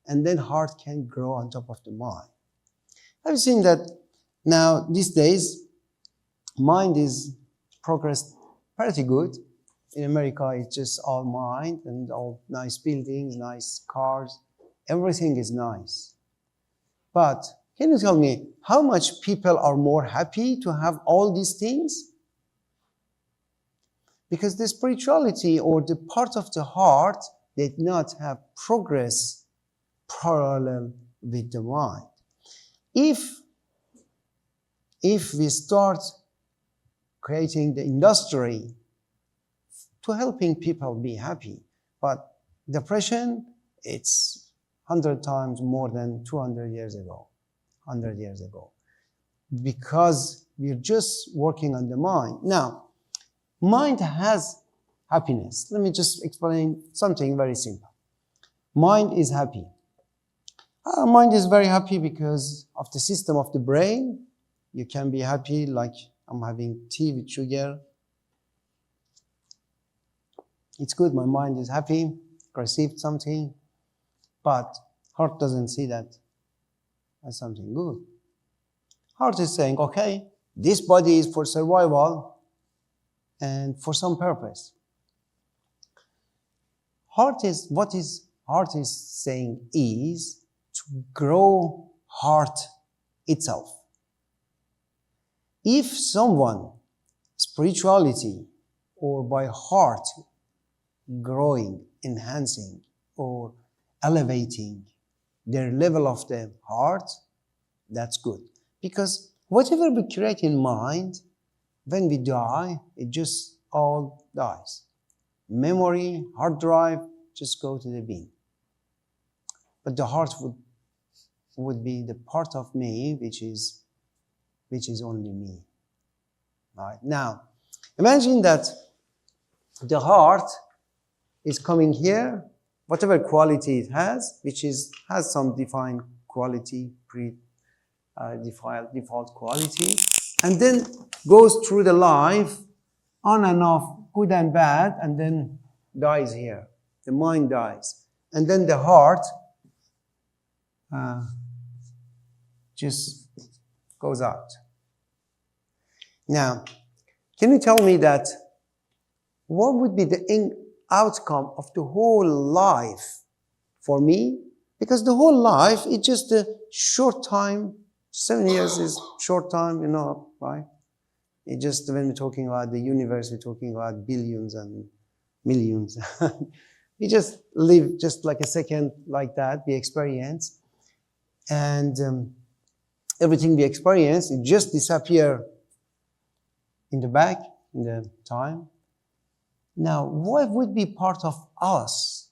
and then heart can grow on top of the mind. I've seen that now these days, mind is progressed pretty good. In America, it's just all mind and all nice buildings, nice cars. Everything is nice. But can you tell me how much people are more happy to have all these things? Because the spirituality or the part of the heart did not have progress parallel with the mind. If we start creating the industry to helping people be happy, but depression, it's 100 times more than 200 years ago, 100 years ago, because we're just working on the mind. Now, mind has happiness. Let me just explain something very simple. Mind is happy. Our mind is very happy because of the system of the brain. You can be happy like I'm having tea with sugar. It's good, my mind is happy, received something, but heart doesn't see that as something good. Heart is saying, okay, this body is for survival and for some purpose. Heart is saying is to grow heart itself. If someone, spirituality or by heart, growing, enhancing, or elevating their level of the heart, that's good. Because whatever we create in mind, when we die, it just all dies. Memory, hard drive, just go to the bin. But the heart would be the part of me which is only me. Right? Now, imagine that the heart is coming here, whatever quality it has, which has some defined quality, default quality, and then goes through the life on and off, good and bad, and then dies here. The mind dies. And then the heart just goes out. Now, can you tell me that what would be the outcome of the whole life for me? Because the whole life is just a short time. 7 years is short time, right? It just, when we're talking about the universe, we're talking about billions and millions. We just live just like a second like that, we experience. And everything we experience, it just disappear in the back, in the time. Now, what would be part of us?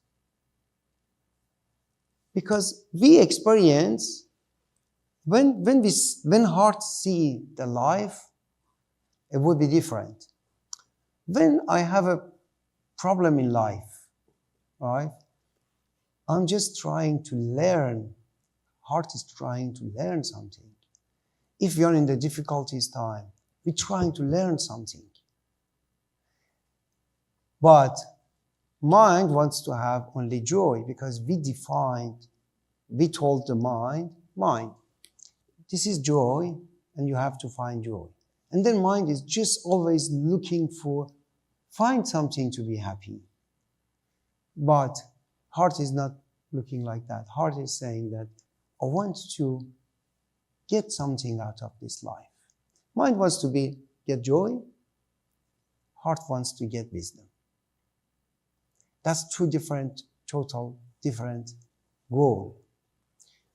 Because we experience, when hearts see the life, it would be different. When I have a problem in life, right? I'm just trying to learn. Heart is trying to learn something. If you're in the difficulties time, we're trying to learn something. But mind wants to have only joy because we told the mind, this is joy and you have to find joy. And then mind is just always looking find something to be happy. But heart is not looking like that. Heart is saying that I want to get something out of this life. Mind wants to get joy. Heart wants to get wisdom. That's two total different goals.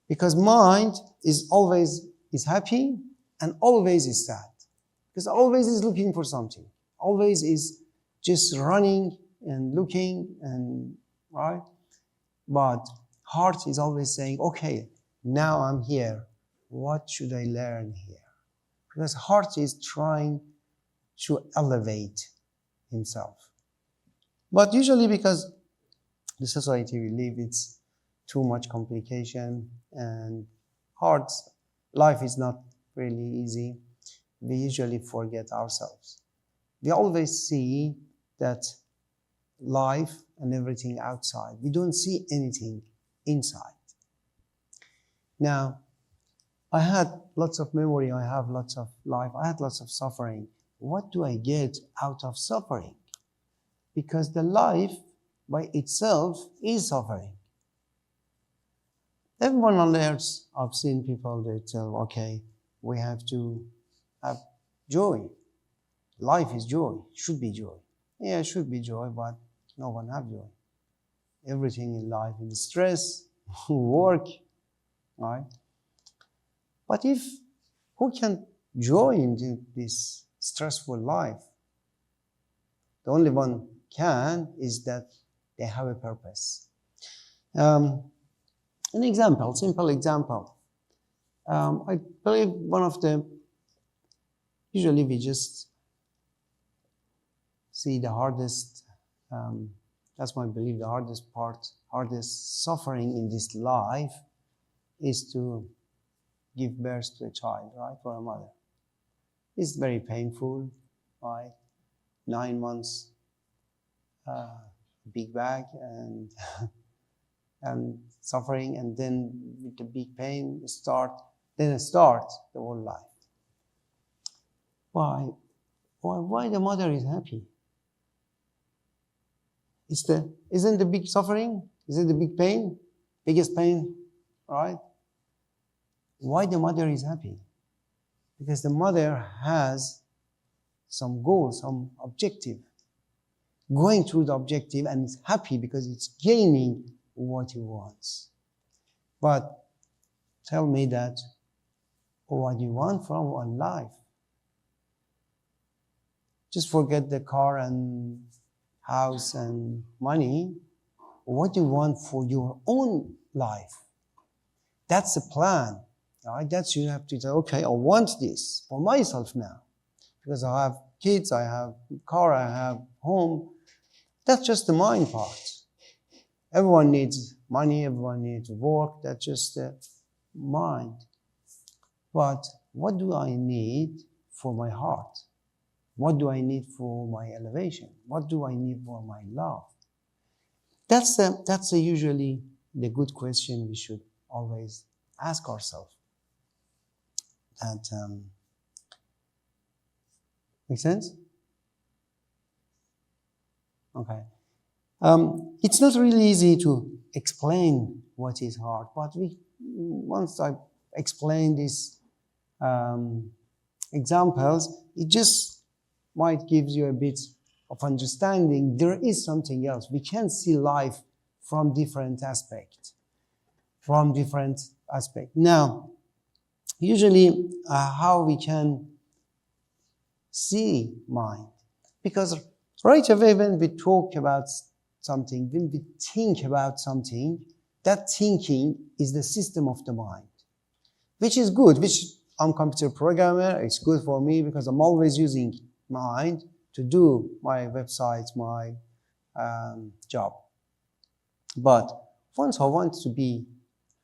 Because mind is always happy and always is sad. Because always is looking for something. Always is just running and looking and, right? But heart is always saying, okay, now I'm here. What should I learn here? Because heart is trying to elevate himself. But usually because the society we live, it's too much complication and life is not really easy. We usually forget ourselves. We always see that life and everything outside. We don't see anything inside. Now, I had lots of memory, I have lots of life, I had lots of suffering. What do I get out of suffering? Because the life by itself is suffering. Everyone on earth, I've seen people that tell, okay, we have to have joy. Life is joy, should be joy. Yeah, it should be joy, but no one have joy. Everything in life is stress, work, right? But who can join this stressful life? The only one can is that they have a purpose. An example, simple example. I believe usually we just see the hardest, that's my belief, the hardest suffering in this life is to give birth to a child, right, for a mother. It's very painful, right? 9 months, big bag and and suffering, and then with the big pain start the whole life. Why the mother is happy? Isn't the big suffering? Is it the big pain? Biggest pain, right? Why the mother is happy? Because the mother has some goal, some objective. Going through the objective and is happy because it's gaining what he wants. But tell me that, what do you want from a life? Just forget the car and house and money. What do you want for your own life? That's the plan, right? That's you have to say, okay, I want this for myself now. Because I have kids, I have car, I have home. That's just the mind part. Everyone needs money, everyone needs work. That's just the mind. But what do I need for my heart? What do I need for my elevation? What do I need for my love? That's usually the good question we should always ask ourselves. That make sense? Okay. It's not really easy to explain what is heart, but once I explain these examples, it just might give you a bit of understanding. There is something else. We can see life from different aspects. Now, usually how we can see mind, because right away when we talk about something, when we think about something, that thinking is the system of the mind, which is good, which I'm a computer programmer, it's good for me because I'm always using mind to do my websites, my job. But once I want to be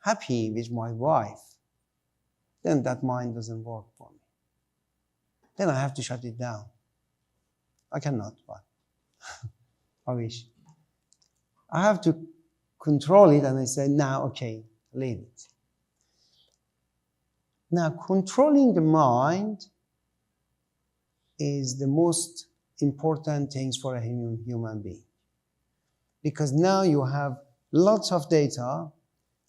happy with my wife, then that mind doesn't work for me. Then I have to shut it down. I cannot, but I wish. I have to control it, and I say, now, okay, leave it. Now, controlling the mind is the most important things for a human being. Because now you have lots of data,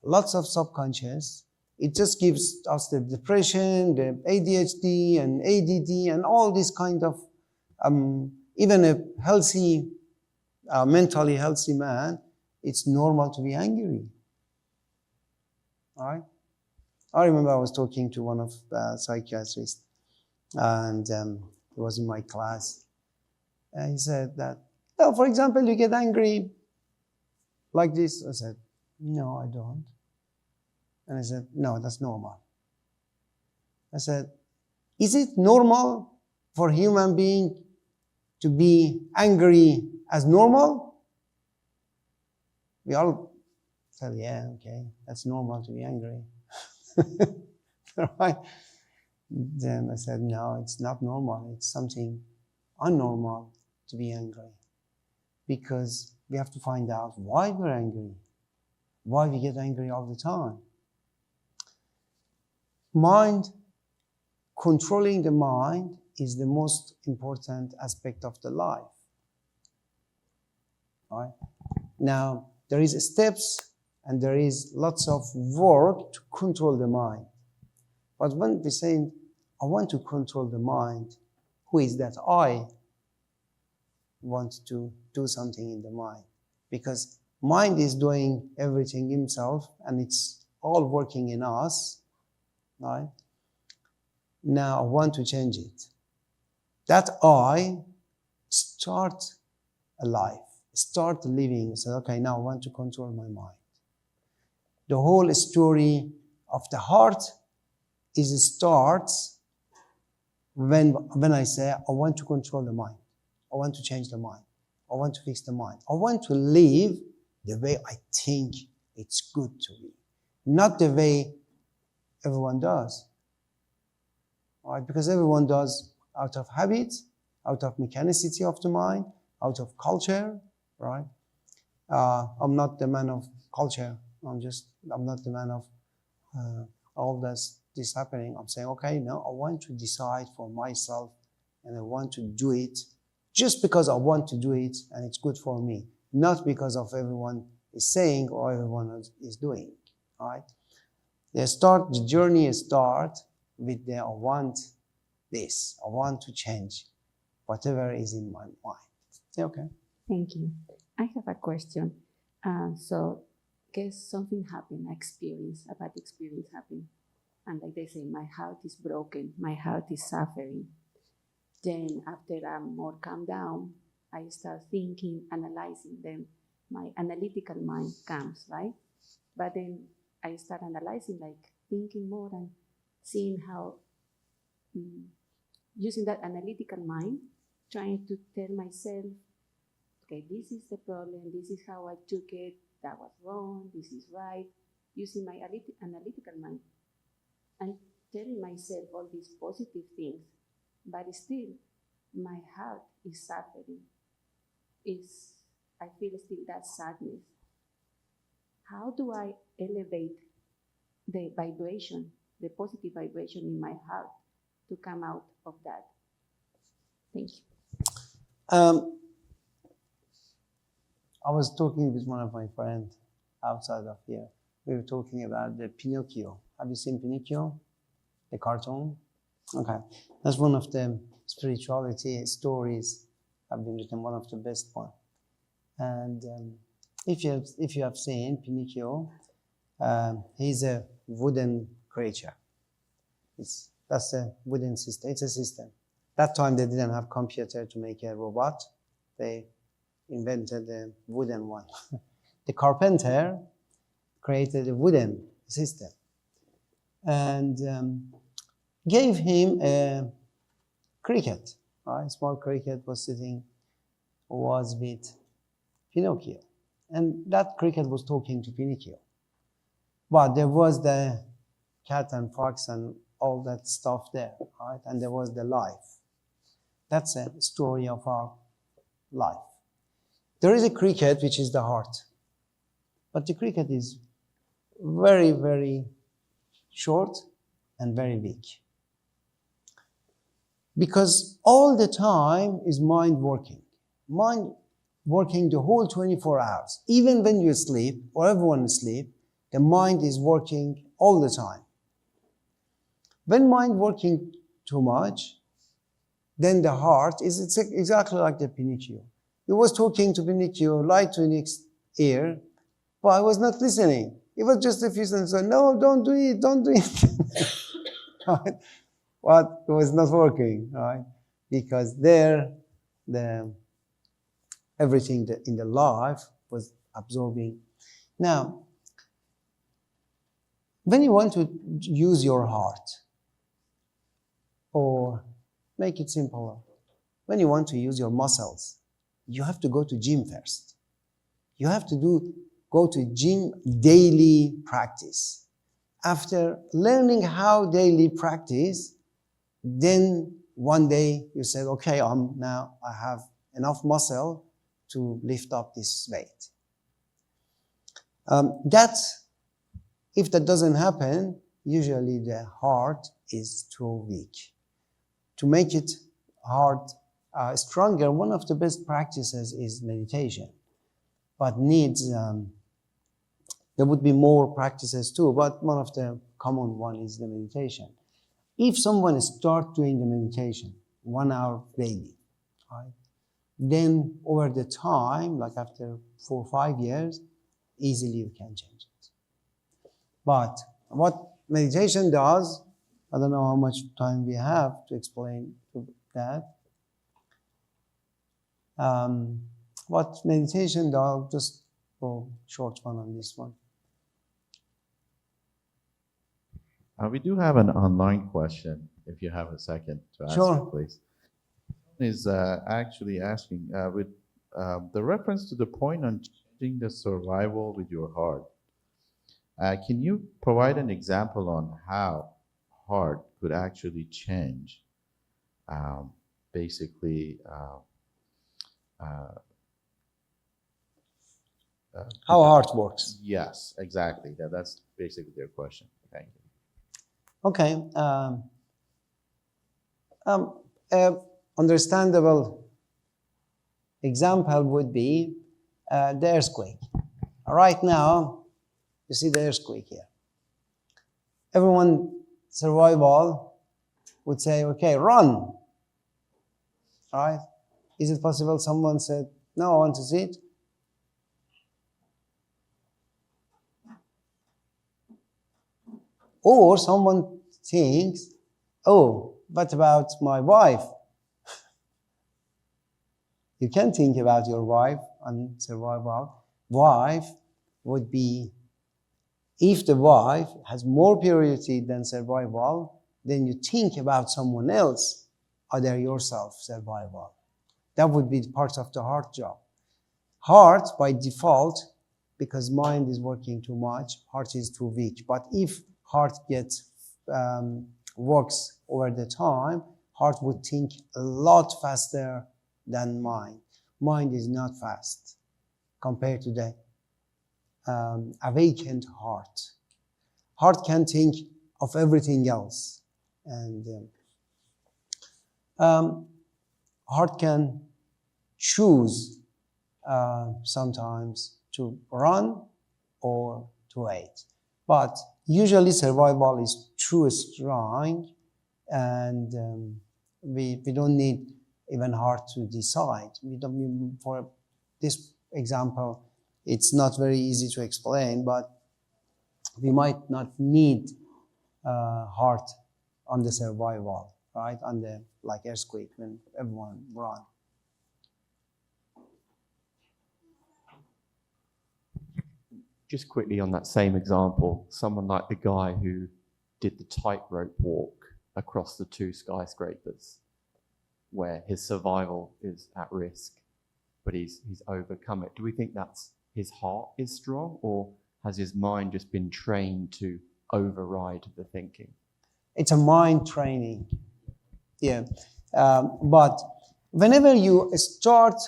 lots of subconscious. It just gives us the depression, the ADHD and ADD and all this kind of, even a healthy, mentally healthy man, it's normal to be angry. All right? I remember I was talking to one of the psychiatrists, and he was in my class. And he said that, oh, for example, you get angry like this. I said, no, I don't. And I said, no, that's normal. I said, is it normal for a human being to be angry as normal? We all said, yeah, okay, that's normal to be angry. Right? Then I said, no, it's not normal. It's something unnormal to be angry. Because we have to find out why we're angry, why we get angry all the time. Mind, controlling the mind is the most important aspect of the life. Right? Now, there is steps and there is lots of work to control the mind. But when we say, I want to control the mind, who is that I want to do something in the mind? Because Mind is doing everything himself, and it's all working in us, right? Now I want to change it. That I start a life, start living, say, okay, now I want to control my mind. The whole story of the heart starts when I say, I want to control the mind. I want to change the mind. I want to fix the mind. I want to live the way I think it's good to be, not the way everyone does. All right? Because everyone does out of habit, out of mechanicity of the mind, out of culture, right? I'm not the man of culture. I'm not the man of all this happening. I'm saying, okay, now I want to decide for myself, and I want to do it just because I want to do it and it's good for me, not because of everyone is saying or everyone is doing. All right? The journey starts with the I want this. I want to change whatever is in my mind. Okay. Thank you. I have a question. So, guess something happened, a bad experience happened. And like they say, my heart is broken, my heart is suffering. Then after I'm more calm down, I start thinking, analyzing, then my analytical mind comes, right? But then I start analyzing, like thinking more and seeing how, using that analytical mind, trying to tell myself, okay, this is the problem, this is how I took it, that was wrong, this is right, using my analytical mind and telling myself all these positive things, but still my heart is suffering. I feel still that sadness. How do I elevate the vibration, the positive vibration in my heart to come out of that? Thank you. I was talking with one of my friends outside of here. We were talking about the Pinocchio. Have you seen Pinocchio? The cartoon? Okay. That's one of the spirituality stories have been written, one of the best one. And if you have seen Pinocchio, he's a wooden creature. That's a wooden system. It's a system. That time they didn't have computer to make a robot. They invented the wooden one. The carpenter created a wooden system and gave him a cricket. A small cricket was with Pinocchio. And that cricket was talking to Pinocchio. But there was the cat and fox and all that stuff there, right? And there was the life. That's a story of our life. There is a cricket which is the heart. But the cricket is very, very short and very weak. Because all the time is mind working. Mind working the whole 24 hours. Even when you sleep, or everyone is asleep, the mind is working all the time. When mind working too much, then the heart it's exactly like the Pinocchio. He was talking to Pinocchio, lied to his ear, but I was not listening. It was just a few sentences. No, don't do it, don't do it. Right? But it was not working, right? Because everything in the life was absorbing. Now, when you want to use your heart, or make it simpler, when you want to use your muscles, you have to go to gym first. You have to go to gym daily practice. After learning how daily practice, then one day you said, okay, I have enough muscle to lift up this weight. If that doesn't happen, usually the heart is too weak. To make it heart stronger, one of the best practices is meditation. But there would be more practices too, but one of the common one is the meditation. If someone starts doing the meditation 1 hour daily, right, then over the time, like after 4 or 5 years, easily you can change it. But what meditation does, I don't know how much time we have to explain that. What meditation does, just go short one on this one. We do have an online question, if you have a second to ask Sure. it, please. Is actually asking, with the reference to the point on changing the survival with your heart, can you provide an example on how heart could actually change, basically, How heart works. yes, exactly. That's basically their question. Thank you. Okay. Understandable example would be the earthquake. Right now, you see the earthquake here. Everyone survival would say, okay, run. Right? Is it possible someone said, no, I want to see it? Or someone thinks, oh, what about my wife? You can think about your wife and survival. Wife would be, if the wife has more priority than survival, then you think about someone else, other yourself, survival. That would be part of the heart job. Heart, by default, because mind is working too much, heart is too weak. But if heart gets works over the time, heart would think a lot faster than mind. Mind is not fast compared to the awakened heart. Heart can think of everything else, and heart can choose sometimes to run or to wait. But usually survival is too strong, and we don't need even heart to decide. For this example, it's not very easy to explain, but we might not need heart on the survival, right? On the like earthquake when everyone run. Just quickly on that same example, someone like the guy who did the tightrope walk across the 2 skyscrapers, where his survival is at risk, but he's overcome it. Do we think that's his heart is strong, or has his mind just been trained to override the thinking? It's a mind training. Yeah. But whenever you start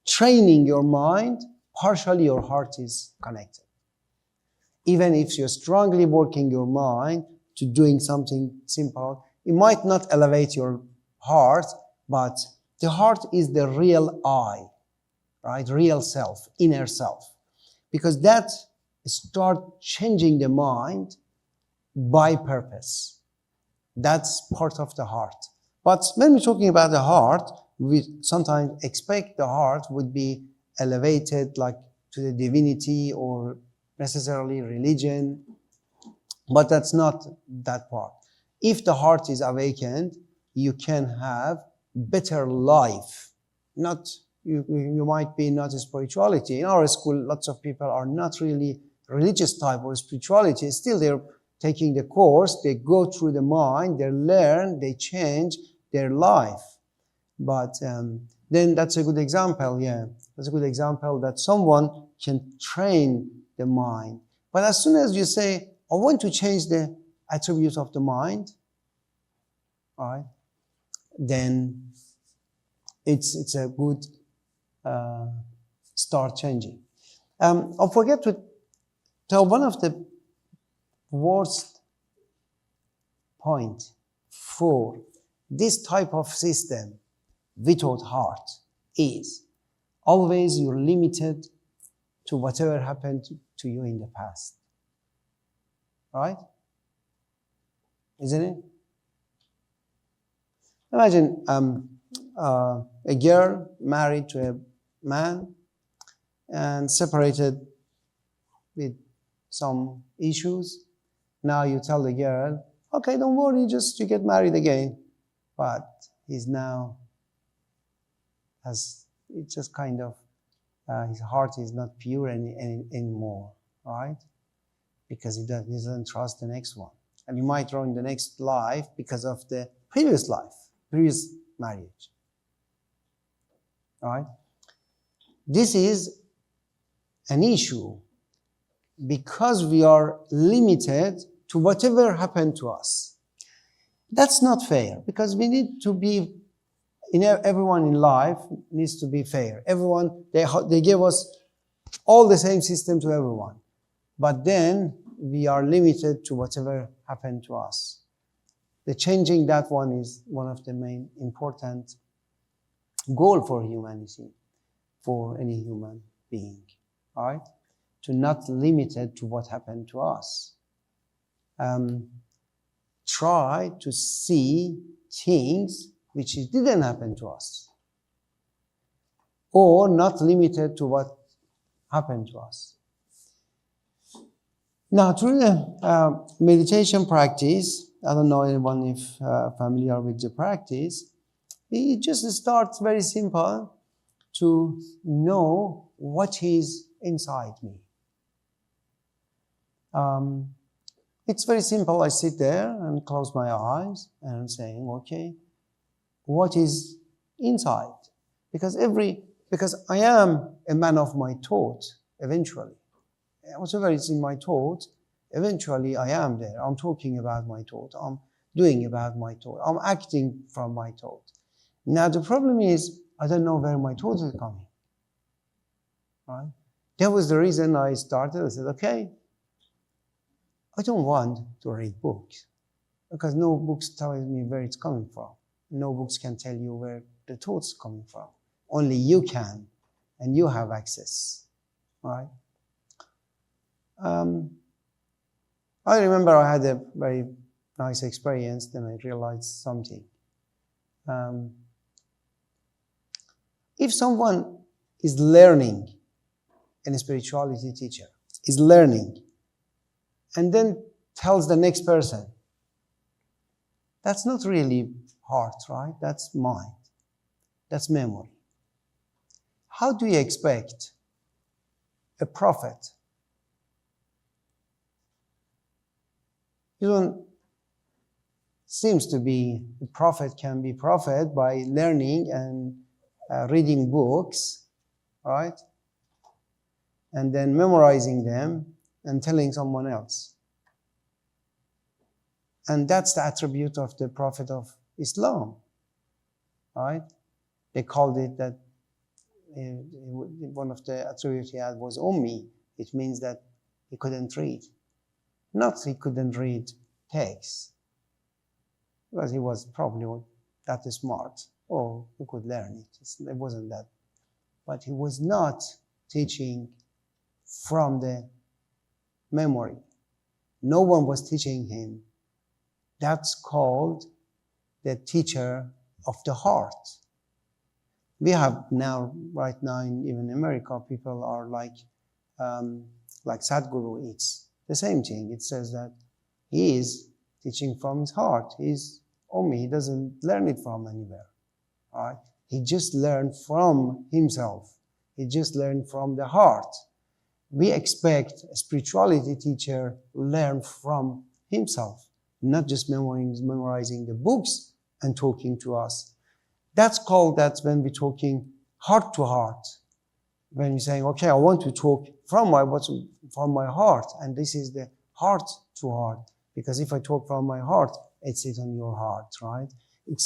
training your mind, partially your heart is connected. Even if you're strongly working your mind to doing something simple, it might not elevate your heart, but the heart is the real I, right? Real self, inner self. Because that start changing the mind by purpose. That's part of the heart. But when we're talking about the heart, we sometimes expect the heart would be elevated like to the divinity or necessarily religion, but that's not that part. If the heart is awakened, you can have better life. Not you might be not a spirituality. In our school, lots of people are not really religious type or spirituality. Still, they're taking the course, they go through the mind, they learn, they change their life. But then that's a good example, yeah. That's a good example that someone can train the mind. But as soon as you say, I want to change the attributes of the mind, right, then it's a good start changing. I forget to tell one of the worst point for this type of system without heart is always you're limited to whatever happened to you in the past. Right? Isn't it? Imagine a girl married to a man and separated with some issues. Now you tell the girl, okay, don't worry, just you get married again. But he's now it's just kind of, his heart is not pure anymore, right? Because he doesn't trust the next one. And he might ruin the next life because of the previous life, previous marriage, right? This is an issue because we are limited to whatever happened to us. That's not fair, because we need to be, everyone in life needs to be fair. Everyone, they gave us all the same system to everyone. But then we are limited to whatever happened to us. The changing that one is one of the main important goal for humanity, for any human being, right? To not limited to what happened to us. Try to see things which didn't happen to us, or not limited to what happened to us. Now, through the meditation practice, I don't know anyone if familiar with the practice, it just starts very simple to know what is inside me. It's very simple. I sit there and close my eyes and I'm saying, okay, what is inside? Because I am a man of my thought eventually. Whatever is in my thought, eventually I am there. I'm talking about my thought. I'm doing about my thought. I'm acting from my thought. Now the problem is, I don't know where my thoughts are coming. Right? That was the reason I started. I said, okay, I don't want to read books, because no books tell me where it's coming from. No books can tell you where the thoughts are coming from. Only you can, and you have access, right? I remember I had a very nice experience, then I realized something. If someone is learning, and a spirituality teacher is learning, and then tells the next person, that's not really heart, right? That's mind. That's memory. How do you expect a prophet? Seems to be a prophet can be prophet by learning and reading books, right? And then memorizing them and telling someone else. And that's the attribute of the Prophet of Islam, right? They called it that one of the attributes he had was Ummi. It means that he couldn't read. Not he couldn't read text, because he was probably that smart, or he could learn it. It wasn't that. But he was not teaching from the memory. No one was teaching him. That's called the teacher of the heart. We have now, right now, even in America, people are like Sadhguru. It's the same thing. It says that he is teaching from his heart. He's Ummi. He doesn't learn it from anywhere. Right? He just learned from himself. He just learned from the heart. We expect a spirituality teacher learn from himself, not just memorizing the books and talking to us. That's when we're talking heart to heart. When you're saying, okay, I want to talk from my heart, and this is the heart to heart. Because if I talk from my heart, it's on your heart, right? It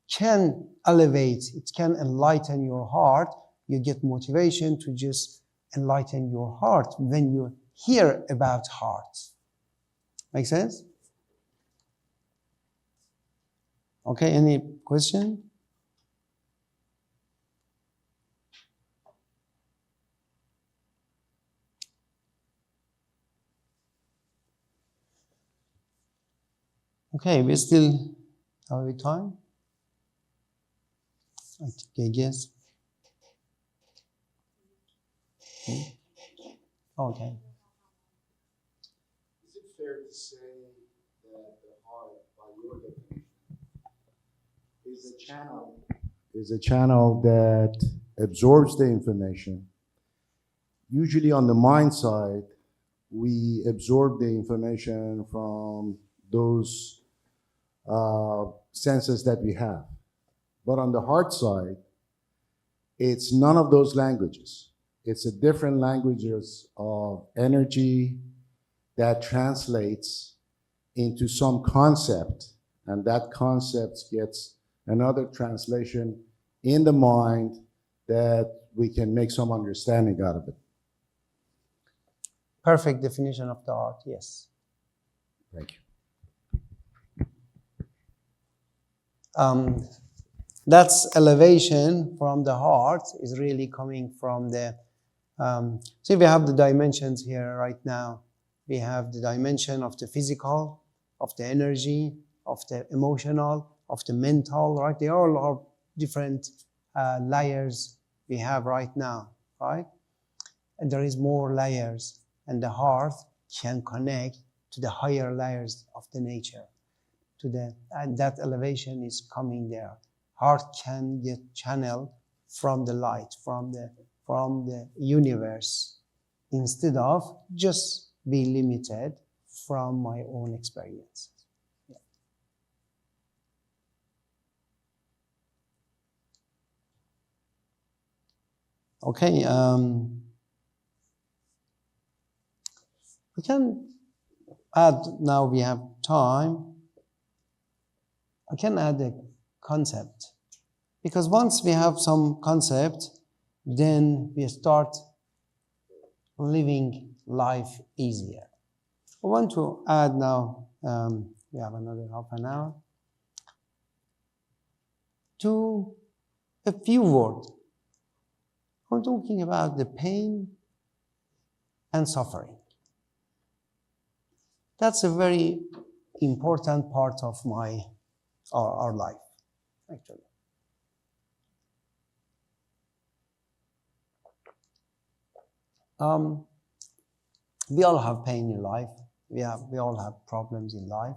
can elevate, it can enlighten your heart. You get motivation to just enlighten your heart when you hear about heart. Make sense? Okay, any question? Okay, we still have time. Okay, guess. Okay. fair to say that the heart, by your definition, is a channel that absorbs the information. Usually on the mind side, we absorb the information from those senses that we have. But on the heart side, it's none of those languages. It's a different languages of energy that translates into some concept, and that concept gets another translation in the mind that we can make some understanding out of it. Perfect definition of the heart, yes. Thank you. That's elevation from the heart is really coming from the, see, we have the dimensions here right now. We have the dimension of the physical, of the energy, of the emotional, of the mental, right? They all are different layers we have right now, right? And there is more layers, and the heart can connect to the higher layers of the nature, to the, and that elevation is coming there. Heart can get channeled from the light, from the universe, instead of just be limited from my own experiences. Yeah. Okay, we can add, now we have time, I can add a concept. Because once we have some concept, then we start living life easier. I want to add now, we have another half an hour, to a few words. I'm talking about the pain and suffering. That's a very important part of our life, actually. We all have pain in life. We all have problems in life.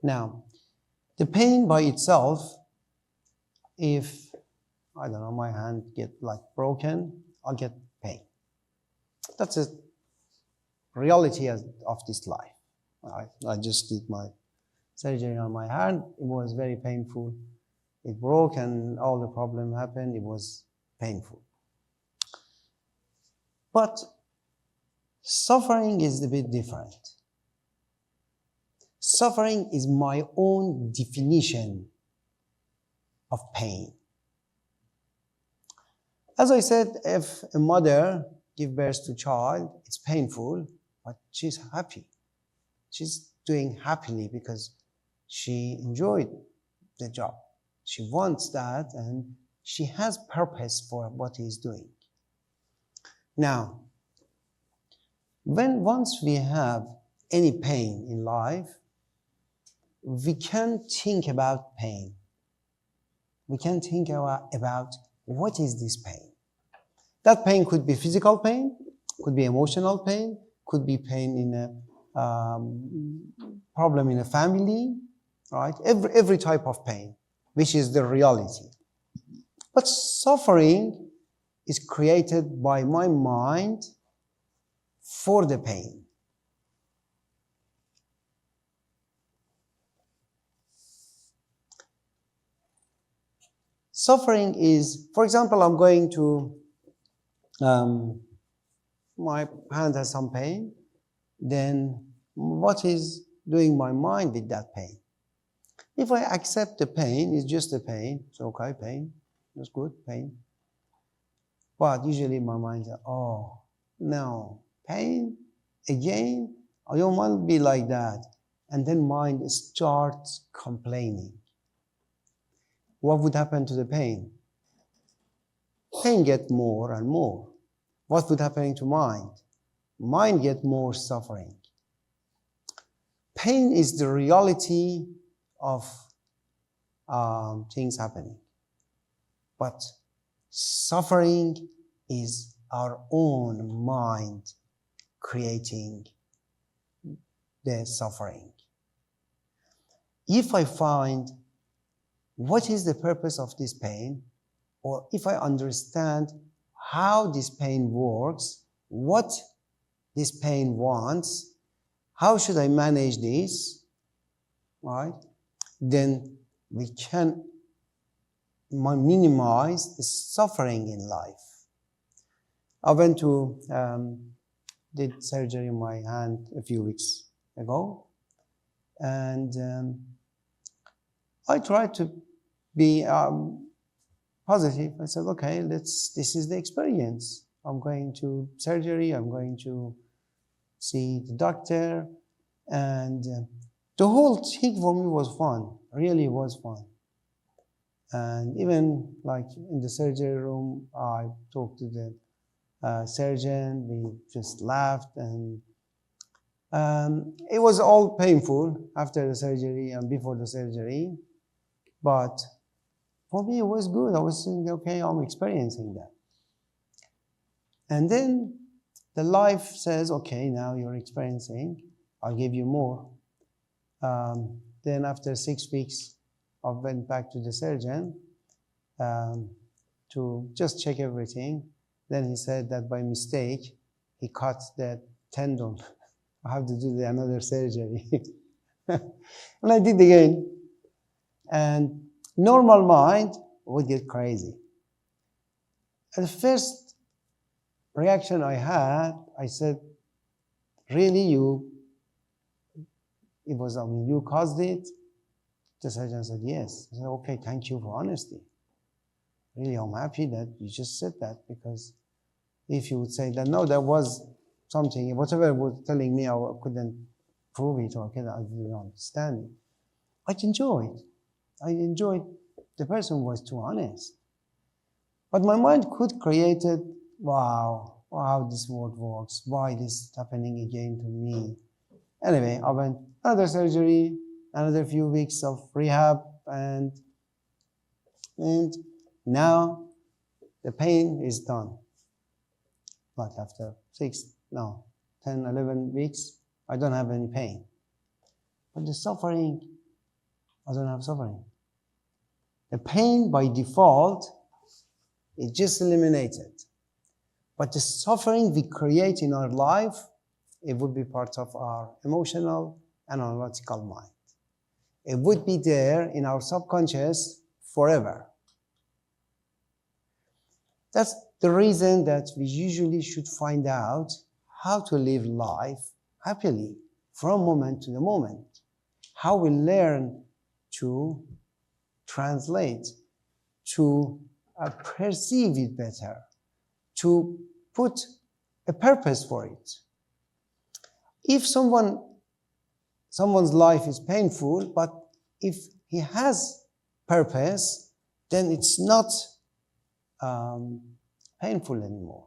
Now, the pain by itself, if, I don't know, my hand get like broken, I'll get pain. That's a reality of this life. I just did my surgery on my hand. It was very painful. It broke and all the problem happened. It was painful. But suffering is a bit different. Suffering is my own definition of pain. As I said, if a mother gives birth to a child, it's painful, but she's happy. She's doing happily because she enjoyed the job. She wants that, and she has purpose for what he's doing. Now, once we have any pain in life, we can think about pain. We can think about what is this pain. That pain could be physical pain, could be emotional pain, could be pain in a problem in a family, right? Every type of pain, which is the reality. But suffering is created by my mind for the pain. Suffering is, for example, I'm going to, my hand has some pain, then what is doing my mind with that pain? If I accept the pain, it's just a pain, it's okay, pain, that's good, pain. But usually my mind says, oh, no, pain, again, I don't want to be like that. And then mind starts complaining. What would happen to the pain? Pain gets more and more. What would happen to mind? Mind gets more suffering. Pain is the reality of things happening. But suffering is our own mind creating the suffering. If I find what is the purpose of this pain, or if I understand how this pain works, what this pain wants, how should I manage this, right? Then we can minimize the suffering in life. I went to did surgery in my hand a few weeks ago, and I tried to be positive. I said, okay, this is the experience. I'm going to surgery, I'm going to see the doctor, and the whole thing for me was fun, really was fun. And even like in the surgery room, I talked to the surgeon, we just laughed, and it was all painful after the surgery and before the surgery, but for me it was good. I was saying, okay, I'm experiencing that. And then the life says, okay, now you're experiencing, I'll give you more. Then after 6 weeks, I went back to the surgeon to just check everything. Then he said that by mistake, he cut the tendon. I have to do another surgery. And I did again. And normal mind would get crazy. At the first reaction I had, I said, really, you caused it? The surgeon said, yes. I said, okay, thank you for honesty. Really, I'm happy that you just said that, because if you would say that, no, there was something, whatever was telling me, I couldn't prove it, or I didn't understand it. I enjoyed the person was too honest. But my mind could create it, wow, how this world works, why this is happening again to me. Anyway, I went another surgery, another few weeks of rehab, and now the pain is done. But after 10, 11 weeks, I don't have any pain. But the suffering, I don't have suffering. The pain by default is just eliminated. But the suffering we create in our life, it would be part of our emotional and analytical mind. It would be there in our subconscious forever. That's the reason that we usually should find out how to live life happily from moment to the moment. How we learn to translate, to perceive it better, to put a purpose for it. If someone's life is painful, but if he has purpose, then it's not painful anymore.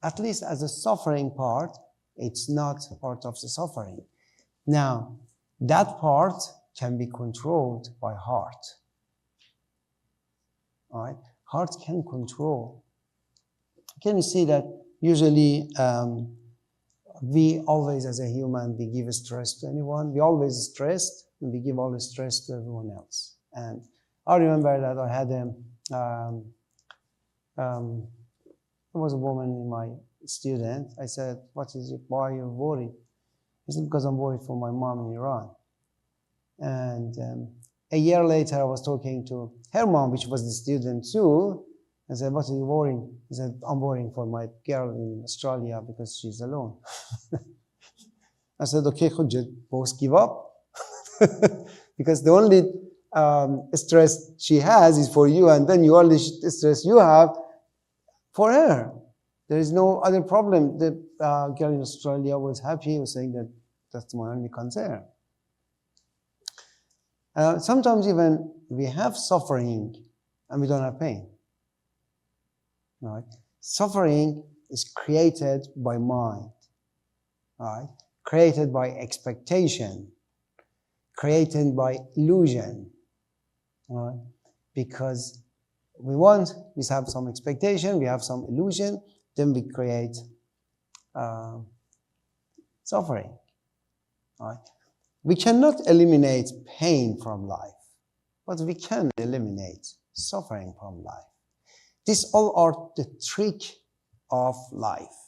At least as a suffering part, it's not part of the suffering. Now, that part can be controlled by heart. All right? Heart can control. Can you see that usually we always, as a human, we give stress to anyone. We always stressed, and we give all the stress to everyone else. And I remember that I had there was a woman in my student. I said, "What is it? Why are you worried?" He said, "Because I'm worried for my mom in Iran." And a year later, I was talking to her mom, which was the student too. I said, "What are you worrying?" He said, "I'm worrying for my girl in Australia because she's alone." I said, "Okay, both give up." Because the only stress she has is for you, and then you only stress you have for her. There is no other problem. The girl in Australia was happy, was saying that that's my only concern. Sometimes even we have suffering and we don't have pain. Right? Suffering is created by mind, right? Created by expectation, created by illusion, right? Because we have some expectation, we have some illusion, then we create suffering. Right? We cannot eliminate pain from life, but we can eliminate suffering from life. These all are the trick of life.